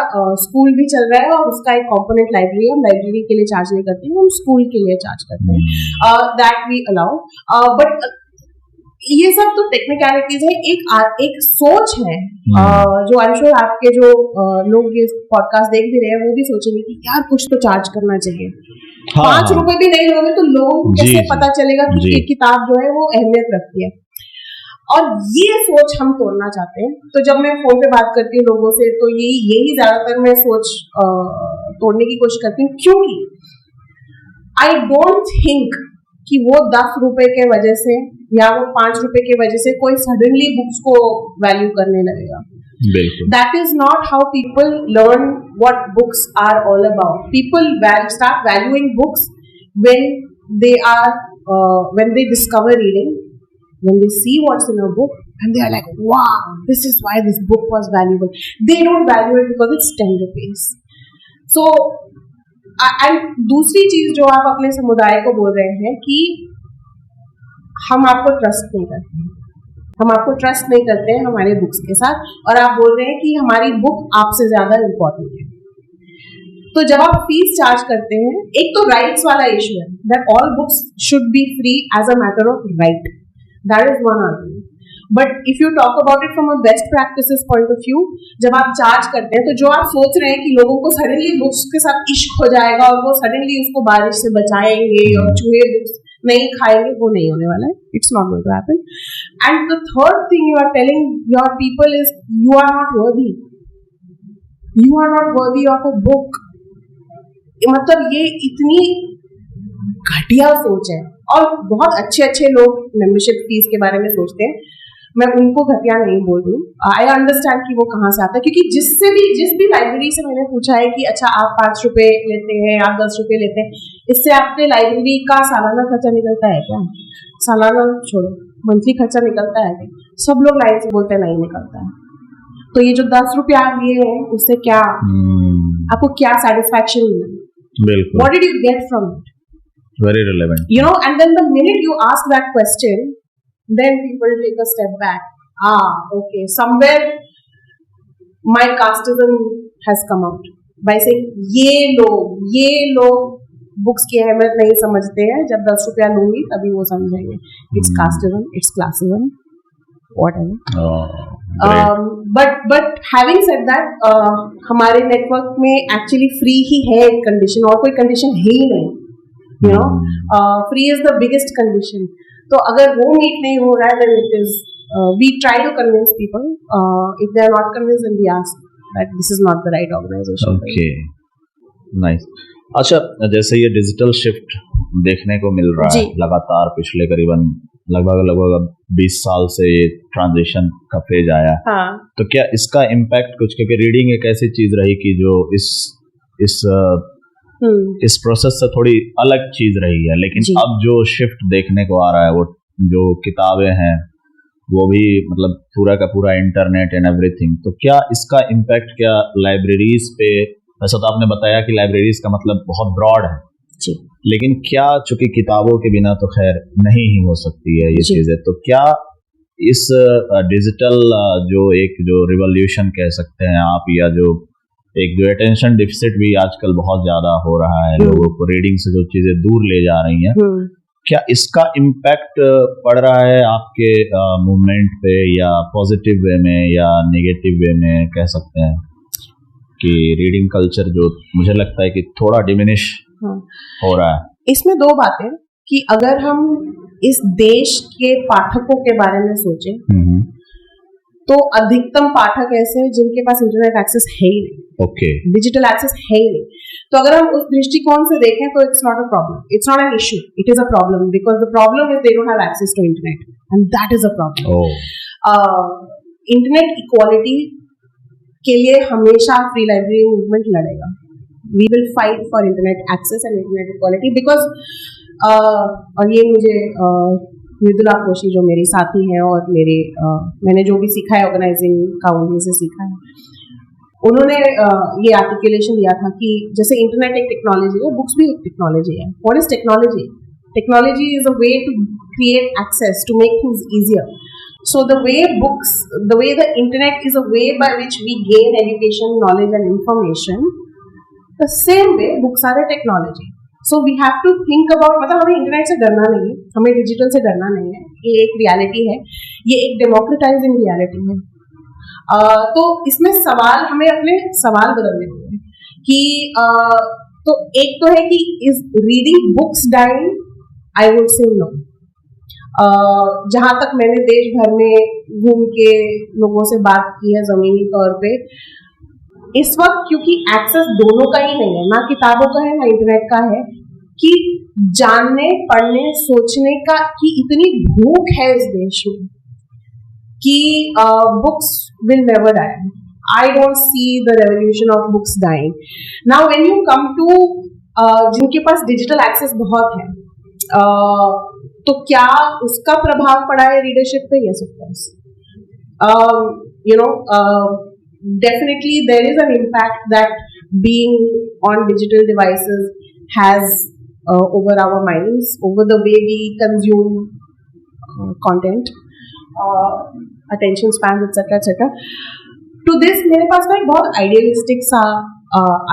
स्कूल भी चल रहा है और उसका एक कंपोनेंट लाइब्रेरी है, हम लाइब्रेरी के लिए चार्ज नहीं करते हैं, हम स्कूल के लिए चार्ज करते हैं, दैट वी अलाउ। बट ये सब तो टेक्निकलिटीज है। एक सोच है जो आई एम श्योर आपके जो लोग ये पॉडकास्ट देख भी रहे हैं वो भी सोचेंगे कि यार कुछ तो चार्ज करना चाहिए। 5 रुपए भी नहीं लोगे तो लोगों को कैसे पता चलेगा कि एक किताब जो है वो अहमियत रखती है, और ये सोच हम तोड़ना चाहते हैं। तो जब मैं फोन पे बात करती हूँ लोगों से तो यही ज्यादातर मैं सोच तोड़ने की कोशिश करती हूँ, क्योंकि आई डोंट थिंक कि वो 10 रुपए के वजह से या वो 5 रुपए के वजह से कोई सडनली बुक्स को वैल्यू करने लगेगा। That is not how people learn what books are all about. People start valuing books when they discover reading, when they see what's in a book, and they are like, wow, this is why this book was valuable. They don't value it because it's 10 rupees. So, and दूसरी चीज जो आप अपने समुदाय को बोल रहे हैं कि हम आपको ट्रस्ट नहीं करते हैं, हम आपको ट्रस्ट नहीं करते हैं हमारे बुक्स के साथ, और आप बोल रहे हैं कि हमारी बुक आपसे ज्यादा इम्पोर्टेंट है। तो जब आप फीस चार्ज करते हैं, एक तो राइट्स वाला इशू है, that all books should be free as a matter of right, that is one argument. But if you talk about it from a best practices point of view, जब आप चार्ज करते हैं तो जो आप सोच रहे हैं कि लोगों को सडनली बुक्स के साथ इश्क हो जाएगा और वो सडनली उसको बारिश से बचाएंगे और चूहे बुक्स नहीं खाएंगे, वो नहीं होने वाला है। It's not going to happen. And the third thing you are telling your people is you are not worthy, you are not worthy of a book. मतलब ये इतनी घटिया सोच है, और बहुत अच्छे अच्छे लोग मेंबरशिप फीस के बारे में सोचते हैं, मैं उनको घटिया नहीं बोल रही हूँ, आई अंडरस्टैंड कि वो कहाँ से आता है, क्योंकि जिस भी लाइब्रेरी से मैंने पूछा है कि अच्छा आप 5 रुपए लेते हैं, आप 10 रुपए लेते हैं, इससे आपके लाइब्रेरी का सालाना खर्चा निकलता है क्या? सालाना छोड़ो, मंथली खर्चा निकलता है क्या? सब लोग लाइन से बोलते हैं नहीं निकलता है। तो ये जो 10 रुपया आप लिए हैं उससे क्या आपको क्या सेटिस्फैक्शन मिला? बिल्कुल। What did you get from it? Very relevant. You know, and then the minute you ask that question, then people take a step back. Okay, somewhere my casteism has come out by saying ये लोग बुक्स की अहमियत नहीं समझते हैं, जब 10 रुपया लूंगी तभी वो समझेंगे. It's casteism, it's classism, whatever. But having said that, हमारे नेटवर्क में एक्चुअली फ्री ही है एक कंडीशन, और कोई कंडीशन है ही नहीं. You know, free is the biggest condition. तो अगर वो मीट नहीं हो रहा है, then it is we try to convince people. If they are not convinced, then we ask that this is not the right organization. Okay, nice. अच्छा, जैसे ये डिजिटल शिफ्ट देखने को मिल रहा है लगातार पिछले करीबन लगभग 20 साल से ये ट्रांजिशन का फेज आया. हाँ. तो क्या इसका इम्पैक्ट कुछ, क्योंकि रीडिंग एक ऐसी चीज रही कि जो इस प्रोसेस से थोड़ी अलग चीज रही है, लेकिन अब जो शिफ्ट देखने को आ रहा है, वो जो किताबें हैं वो भी मतलब पूरा का पूरा इंटरनेट एंड एवरीथिंग, तो क्या इसका इम्पैक्ट क्या लाइब्रेरीज पे, वैसा तो आपने बताया कि लाइब्रेरीज का मतलब बहुत ब्रॉड है जी, लेकिन क्या, चूंकि किताबों के बिना तो खैर नहीं ही हो सकती है ये चीजें, तो क्या इस डिजिटल जो रिवॉल्यूशन कह सकते हैं आप, या जो अटेंशन डिफिसिट भी आजकल बहुत ज्यादा हो रहा है, लोगों को रीडिंग से जो चीजें दूर ले जा रही हैं, क्या इसका इम्पैक्ट पड़ रहा है आपके मूवमेंट पे, या पॉजिटिव वे में या नेगेटिव वे में कह सकते हैं कि रीडिंग कल्चर जो मुझे लगता है कि थोड़ा डिमिनिश हो रहा है? इसमें दो बातें, कि अगर हम इस देश के पाठकों के बारे में सोचें तो अधिकतम पाठक ऐसे हैं जिनके पास इंटरनेट एक्सेस है ही नहीं, डिजिटल एक्सेस है ही नहीं. तो अगर हम उस दृष्टिकोण से देखें तो it's not a problem, it's not an issue, it is a problem, because the problem is they don't have access to internet, and that is a problem. Internet equality के लिए हमेशा फ्री लाइब्रेरी मूवमेंट लड़ेगा. We will fight for internet access and internet equality, because और ये मुझे मृदुला कोशी जो मेरी साथी है और मैंने जो भी सीखा है ऑर्गेनाइजिंग का उन्हीं से सीखा है, उन्होंने ये आर्टिकुलेशन दिया था कि जैसे इंटरनेट एक टेक्नोलॉजी है, बुक्स भी एक टेक्नोलॉजी है. What is technology? Technology is a way to create access, to make things easier. So the way the internet is a way by which we gain education, knowledge and information, the same way books are a technology. So we have to think about, मतलब हमें इंटरनेट से डरना नहीं है, हमें डिजिटल से डरना नहीं है, ये एक रियलिटी है, ये एक डेमोक्रेटाइजिंग रियलिटी है. तो इसमें हमें अपने सवाल बदलने होंगे कि तो एक तो है कि is reading books dying? I would say no. जहां तक मैंने देश भर में घूम के लोगों से बात की है जमीनी तौर पे, इस वक्त क्योंकि एक्सेस दोनों का ही नहीं है, ना किताबों का है ना इंटरनेट का है, कि जानने, पढ़ने, सोचने का की इतनी भूख है इस देश में कि books will never die. I don't see the revolution of books dying. Now when you come to जिनके पास डिजिटल एक्सेस बहुत है, तो क्या उसका प्रभाव पड़ा है रीडरशिप पे? Yes of course. Definitely there is an impact that being on digital devices has over our minds, over the way we consume content, attention spans, etc. To this मेरे पास ना एक बहुत आइडियलिस्टिक सा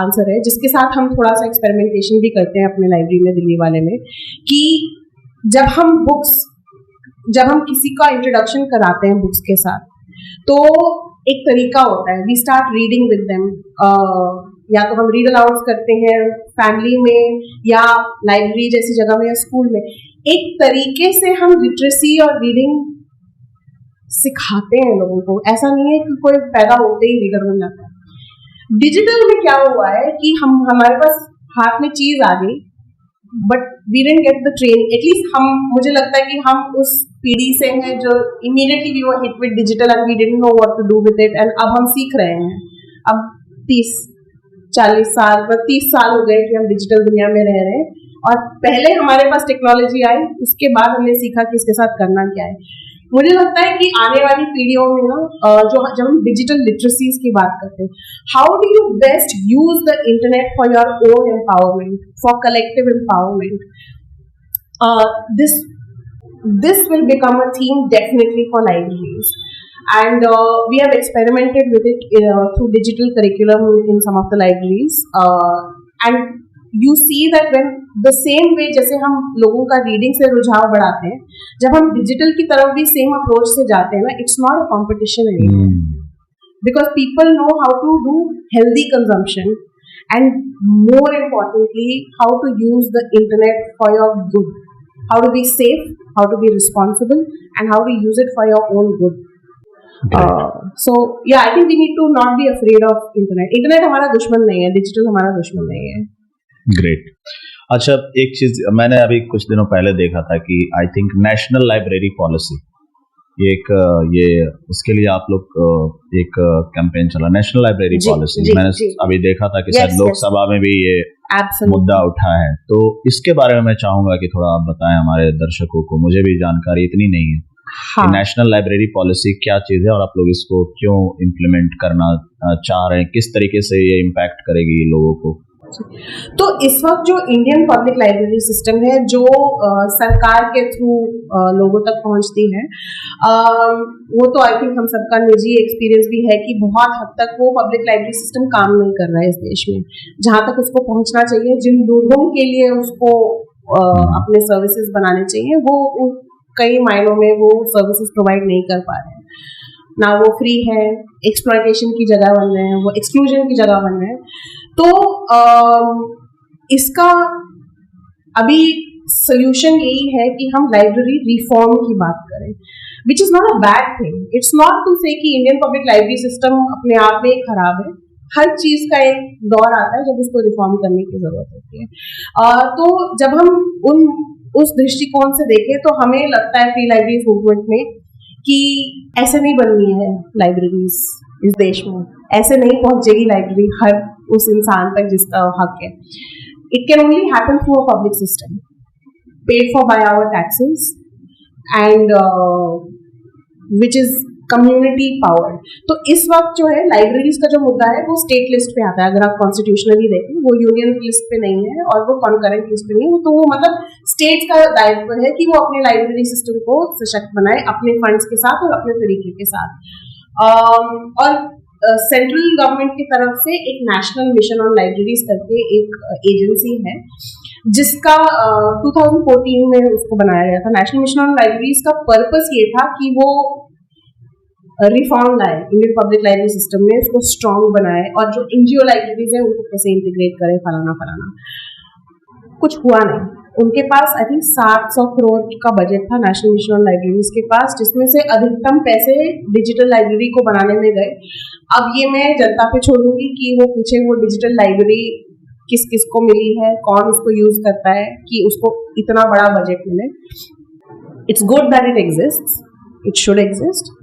आंसर है, जिसके साथ हम थोड़ा सा एक्सपेरिमेंटेशन भी करते हैं अपने लाइब्रेरी में, दिल्ली वाले में, कि जब हम किसी का इंट्रोडक्शन कराते हैं बुक्स के साथ, तो एक तरीका होता है, we start reading with them. या तो हम रीड अलाउड करते हैं फैमिली में या लाइब्रेरी जैसी जगह में या स्कूल में. एक तरीके से हम लिटरेसी और रीडिंग सिखाते हैं लोगों को. ऐसा नहीं है कि कोई पैदा होते ही रीडर बन जाता है. डिजिटल में क्या हुआ है कि हमारे पास हाथ में चीज आ गई, but we didn't get the training. At least मुझे लगता है कि हम उस पीढ़ी से हैं जो immediately we were hit with digital and we didn't know what to do with it, and अब हम सीख रहे हैं। अब 30-40 साल 30 साल हो गए कि हम डिजिटल दुनिया में रह रहे हैं, और पहले हमारे पास टेक्नोलॉजी आई, उसके बाद हमने सीखा कि इसके साथ करना क्या है। मुझे लगता है कि आने वाली पीढ़ियों में ना जब हम डिजिटल लिटरेसीज की बात करते हैं, how do you best use the internet for your own empowerment, for collective empowerment, this will become a theme definitely for libraries, and we have experimented with it through digital curriculum in some of the libraries, and you see that when the same way जैसे हम लोगों का रीडिंग से रुझाव बढ़ाते हैं, जब हम डिजिटल की तरफ भी सेम अप्रोच से जाते हैं ना, it's not a competition anymore, because people know how to do healthy consumption, and more importantly how to use the internet for your good, how to be safe, how to be responsible, and how to use it for your own good. So yeah, I think we need to not be afraid of internet हमारा दुश्मन नहीं है, डिजिटल हमारा दुश्मन नहीं है। ग्रेट। अच्छा, एक चीज मैंने अभी कुछ दिनों पहले देखा था कि I think national library policy, ये उसके लिए आप लोग एक कैंपेन चला, नेशनल लाइब्रेरी पॉलिसी। मैंने अभी देखा था कि शायद लोकसभा में भी ये मुद्दा उठा है, तो इसके बारे में मैं चाहूंगा कि थोड़ा आप बताएं हमारे दर्शकों को, मुझे भी जानकारी इतनी नहीं है। हाँ। नेशनल लाइब्रेरी पॉलिसी क्या चीज है और आप लोग इसको क्यों इम्प्लीमेंट करना चाह रहे हैं, किस तरीके से ये इम्पैक्ट करेगी लोगों को? तो इस वक्त जो इंडियन पब्लिक लाइब्रेरी सिस्टम है, जो सरकार के थ्रू लोगों तक पहुंचती है, वो तो आई थिंक हम सबका निजी एक्सपीरियंस भी है कि बहुत हद तक वो पब्लिक लाइब्रेरी सिस्टम काम नहीं कर रहा है इस देश में, जहां तक उसको पहुंचना चाहिए। जिन लोगों के लिए उसको अपने सर्विसेज बनाने चाहिए, वो कई मायनों में वो सर्विसेज प्रोवाइड नहीं कर पा रहे हैं। ना वो फ्री है, एक्सप्लॉयटेशन की जगह बन रहे हैं, वो एक्सक्लूजन की जगह बन रहे हैं। तो इसका अभी सोल्यूशन यही है कि हम लाइब्रेरी रिफॉर्म की बात करें, which is not a bad thing. It's not to say कि इंडियन पब्लिक लाइब्रेरी सिस्टम अपने आप में खराब है। हर चीज का एक दौर आता है जब उसको रिफॉर्म करने की जरूरत होती है। तो जब हम उस दृष्टिकोण से देखें तो हमें लगता है फ्री लाइब्रेरी मूवमेंट में कि ऐसे नहीं बननी है लाइब्रेरीज इस देश में, ऐसे नहीं पहुंचेगी लाइब्रेरी हर उस इंसान तक जिसका हक है। It can only happen through a public system paid for by our taxes and which is community power. तो इस वक्त जो है लाइब्रेरीज का जो मुद्दा है वो स्टेट लिस्ट पे आता है। अगर आप कॉन्स्टिट्यूशनली देखें, वो यूनियन लिस्ट पे नहीं है और वो कॉन्करेंट लिस्ट पे नहीं है। तो वो मतलब स्टेट का दायित्व है कि वो अपने लाइब्रेरी सिस्टम को सशक्त बनाए अपने फंड्स के साथ और अपने तरीके के साथ। और सेंट्रल गवर्नमेंट की तरफ से एक नेशनल मिशन ऑन लाइब्रेरीज करके एक एजेंसी है, जिसका 2014 में उसको बनाया गया था। नेशनल मिशन ऑन लाइब्रेरीज का पर्पस ये था कि वो रिफॉर्म लाए इंडियन पब्लिक लाइब्रेरी सिस्टम में, उसको स्ट्रॉन्ग बनाए और जो एनजीओ लाइब्रेरीज है उनको कैसे इंटीग्रेट करे, फलाना। कुछ हुआ नहीं। उनके पास आई थिंक 700 करोड़ का बजट था नेशनल मिशन ऑन लाइब्रेरीज के पास, जिसमें से अधिकतम पैसे डिजिटल लाइब्रेरी को बनाने में गए। अब ये मैं जनता पे छोड़ूंगी कि वो पूछे वो डिजिटल लाइब्रेरी किस किस को मिली है, कौन उसको यूज करता है कि उसको इतना बड़ा बजट मिले। It's good that it exists, it should exist,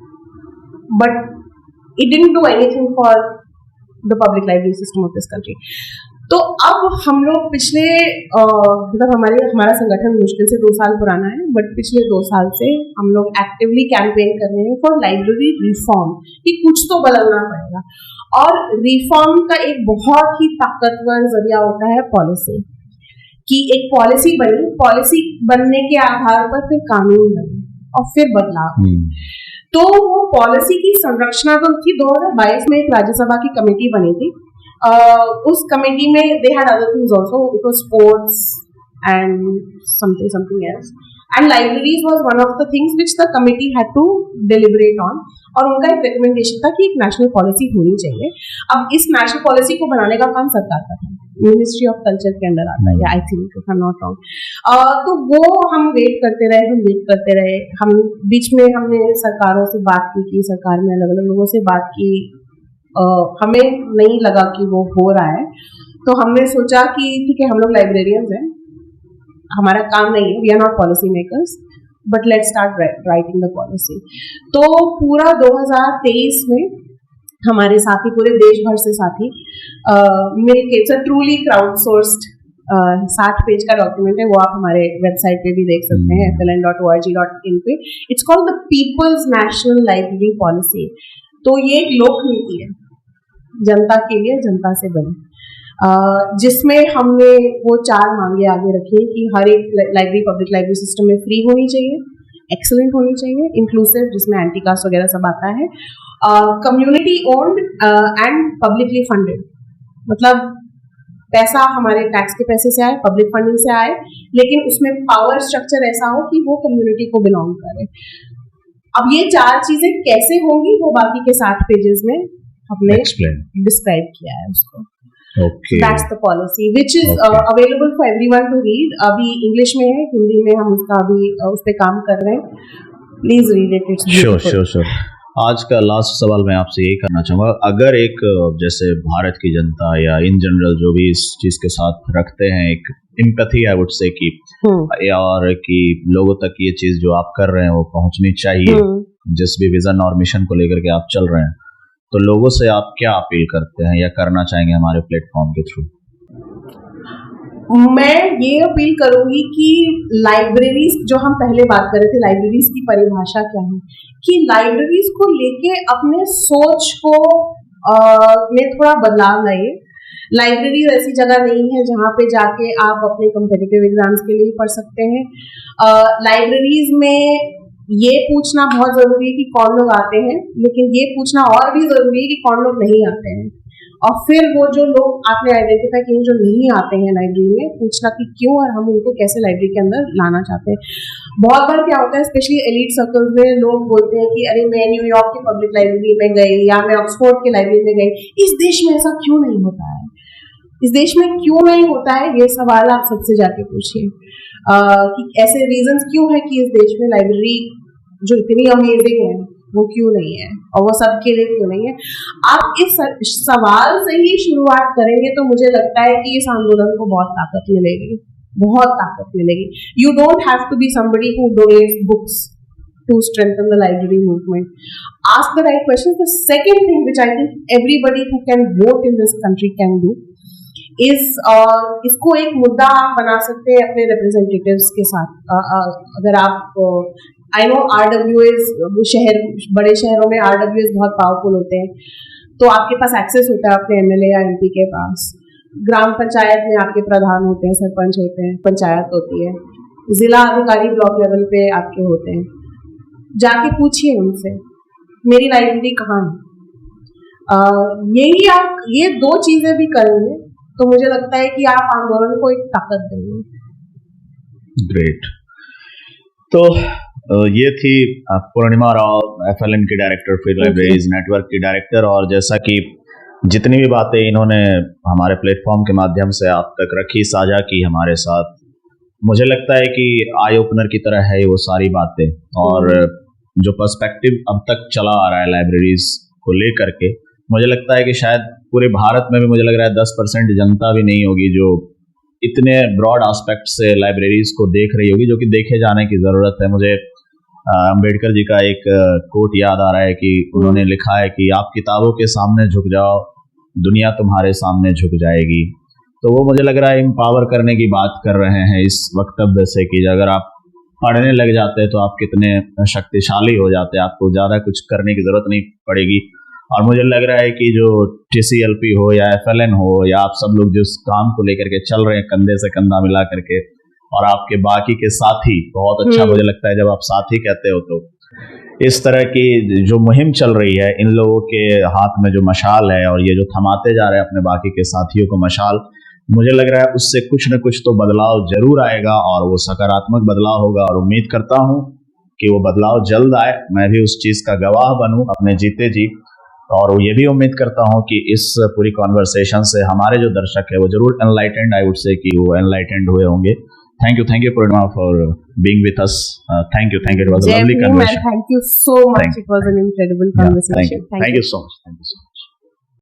but it didn't do anything for the public library system of this country. तो अब हम लोग पिछले मतलब हमारा संगठन मुश्किल से 2 साल पुराना है, बट पिछले 2 साल से हम लोग एक्टिवली कैंपेन कर रहे हैं फॉर लाइब्रेरी रिफॉर्म कि कुछ तो बदलना पड़ेगा। और रिफॉर्म का एक बहुत ही ताकतवर जरिया होता है पॉलिसी, कि एक पॉलिसी बनी, पॉलिसी बनने के आधार पर फिर कानून बने और फिर बदलाव। तो वो पॉलिसी की संरचना तो थी। 2022 में एक राज्यसभा की कमेटी बनी थी। उस कमेटी में they had other things also, it was sports and something else, and libraries was one of the things which the committee had to deliberate on. और उनका एक रिकमेंडेशन था कि एक नेशनल पॉलिसी होनी चाहिए। अब इस नेशनल पॉलिसी को बनाने का काम सरकार का था, मिनिस्ट्री ऑफ कल्चर के अंडर आता है, I think if I am not wrong. तो वो हम वेट करते रहे। हम बीच में हमने सरकारों से बात की, सरकार में अलग अलग लोगों से बात की, हमें नहीं लगा कि वो हो रहा है। तो हमने सोचा कि ठीक है, हम लोग लाइब्रेरियंस हैं, हमारा काम नहीं है, we are not policy makers, but let's start writing the policy. तो पूरा 2023 में हमारे साथी, पूरे देश भर से साथी मिलके, it's a truly crowd sourced 60 page का डॉक्यूमेंट है, वो आप हमारे वेबसाइट पे भी देख सकते हैं, fln.org.in पे। It's called the people's national library policy. तो ये एक लोक नीति है, जनता के लिए, जनता से बनी, जिसमें हमने वो 4 मांगे आगे रखी कि हर एक लाइब्रेरी, पब्लिक लाइब्रेरी सिस्टम में फ्री होनी चाहिए, एक्सीलेंट होनी चाहिए, इंक्लूसिव, जिसमें एंटी कास्ट वगैरह सब आता है, community owned and publicly funded, मतलब पैसा हमारे टैक्स के पैसे से आए, पब्लिक फंडिंग से आए, लेकिन उसमें पावर स्ट्रक्चर ऐसा हो कि वो कम्युनिटी को बिलोंग करे। अब ये 4 चीजें कैसे होंगी वो बाकी के 60 पेजेस में हमने डिस्क्राइब किया है उसको। Okay. That's the policy, which is available for everyone to read. अभी इंग्लिश में है, हिंदी में हम उसका अभी उस पे काम कर रहे हैं। Please read it. It's beautiful. Sure. आज का लास्ट सवाल मैं आपसे यही करना चाहूँगा, अगर एक जैसे भारत की जनता या इन जनरल जो भी इस चीज़ के साथ रखते हैं एक एम्पैथी, आई वुड से कि और कि लोगों तक ये चीज़ जो आप कर रहे हैं वो पहुँचनी चाहिए, जिस भी विजन और मिशन को लेकर के आप चल रहे हैं, तो लोगों से आप क्या अपील करते हैं या करना चाहेंगे हमारे प्लेटफॉर्म के थ्रू? मैं ये अपील करूंगी कि लाइब्रेरीज, जो हम पहले बात कर रहे थे, लाइब्रेरीज की परिभाषा क्या है, कि लाइब्रेरीज को लेके अपने सोच को में थोड़ा बदलाव लाइए। लाइब्रेरीज ऐसी जगह नहीं है जहाँ पे जाके आप अपने कॉम्पिटिटिव एग्जाम्स के लिए पढ़ सकते हैं। लाइब्रेरीज में ये पूछना बहुत जरूरी है कि कौन लोग आते हैं, लेकिन ये पूछना और भी जरूरी है कि कौन लोग नहीं आते हैं, और फिर वो जो लोग आपने आइडेंटिफाई किए जो नहीं आते हैं लाइब्रेरी में, पूछना कि क्यों और हम उनको कैसे लाइब्रेरी के अंदर लाना चाहते हैं। बहुत बार क्या होता है, स्पेशली एलीट सर्कल्स में लोग बोलते हैं कि अरे मैं न्यूयॉर्क की पब्लिक लाइब्रेरी में गई या मैं ऑक्सफोर्ड की लाइब्रेरी में गई, इस देश में ऐसा क्यों नहीं होता है, इस देश में क्यों नहीं होता है, ये सवाल आप सबसे जाके पूछिए कि ऐसे रीजंस क्यों है कि इस देश में लाइब्रेरी जो इतनी अमेजिंग है वो क्यों नहीं है, और वो सबके लिए क्यों नहीं है। आप इस सवाल से ही शुरुआत करेंगे तो मुझे लगता है कि इस आंदोलन को बहुत ताकत मिलेगी, बहुत ताकत मिलेगी। You don't have to be somebody who donates books to strengthen the library movement. Ask the right questions. The second thing which I think everybody who can vote in this country can do is इसको एक मुद्दा आप बना सकते हैं अपने रिप्रेजेंटेटिव्स के साथ। अगर आप आई नो RWAs, शहर, बड़े शहरों में RWAs बहुत पावरफुल होते हैं, तो आपके पास एक्सेस होता है अपने MLA या MP के पास। ग्राम पंचायत में आपके प्रधान होते हैं, सरपंच होते हैं, पंचायत होती है, जिला अधिकारी ब्लॉक लेवल पे आपके होते हैं। जाके पूछिए उनसे मेरी लाइब्रेरी कहाँ है। यही आप ये 2 चीजें भी करेंगे तो मुझे लगता है कि आप आंदोलन को एक ताकत देंगे। ग्रेट। तो ये थी पूर्णिमा राव, FLN की डायरेक्टर, फ्री लाइब्रेरीज नेटवर्क की डायरेक्टर, और जैसा कि जितनी भी बातें इन्होंने हमारे प्लेटफॉर्म के माध्यम से आप तक रखी, साझा की हमारे साथ, मुझे लगता है कि आई ओपनर की तरह है वो सारी बातें। और जो पर्सपेक्टिव अब तक चला आ रहा है लाइब्रेरीज को लेकर के, मुझे लगता है कि शायद पूरे भारत में भी मुझे लग रहा है 10% जनता भी नहीं होगी जो इतने ब्रॉड एस्पेक्ट से लाइब्रेरीज को देख रही होगी, जो कि देखे जाने की ज़रूरत है। मुझे अम्बेडकर जी का एक कोट याद आ रहा है कि उन्होंने लिखा है कि आप किताबों के सामने झुक जाओ, दुनिया तुम्हारे सामने झुक जाएगी। तो वो मुझे लग रहा है एम्पावर करने की बात कर रहे हैं इस वक्तव्य से कि अगर आप पढ़ने लग जाते हैं तो आप कितने शक्तिशाली हो जाते हैं, आपको ज़्यादा कुछ करने की ज़रूरत नहीं पड़ेगी। और मुझे लग रहा है कि जो TCLP हो या FLN हो या आप सब लोग जिस काम को लेकर के चल रहे हैं कंधे से कंधा मिला करके, और आपके बाकी के साथी, बहुत अच्छा मुझे लगता है जब आप साथी कहते हो, तो इस तरह की जो मुहिम चल रही है, इन लोगों के हाथ में जो मशाल है और ये जो थमाते जा रहे हैं अपने बाकी के साथियों को मशाल, मुझे लग रहा है उससे कुछ न कुछ तो बदलाव जरूर आएगा, और वो सकारात्मक बदलाव होगा। और उम्मीद करता हूँ कि वो बदलाव जल्द आए, मैं भी उस चीज़ का गवाह बनूं अपने जीते जी। और ये भी उम्मीद करता हूँ कि इस पूरी कॉन्वर्सेशन से हमारे जो दर्शक है वो जरूर एनलाइटेंड, आई वुड से कि वो एनलाइटेंड हुए होंगे। Thank you Purnima for being with us. Thank you. It was a lovely conversation. Thank you so much. It was an incredible conversation. Thank you so much.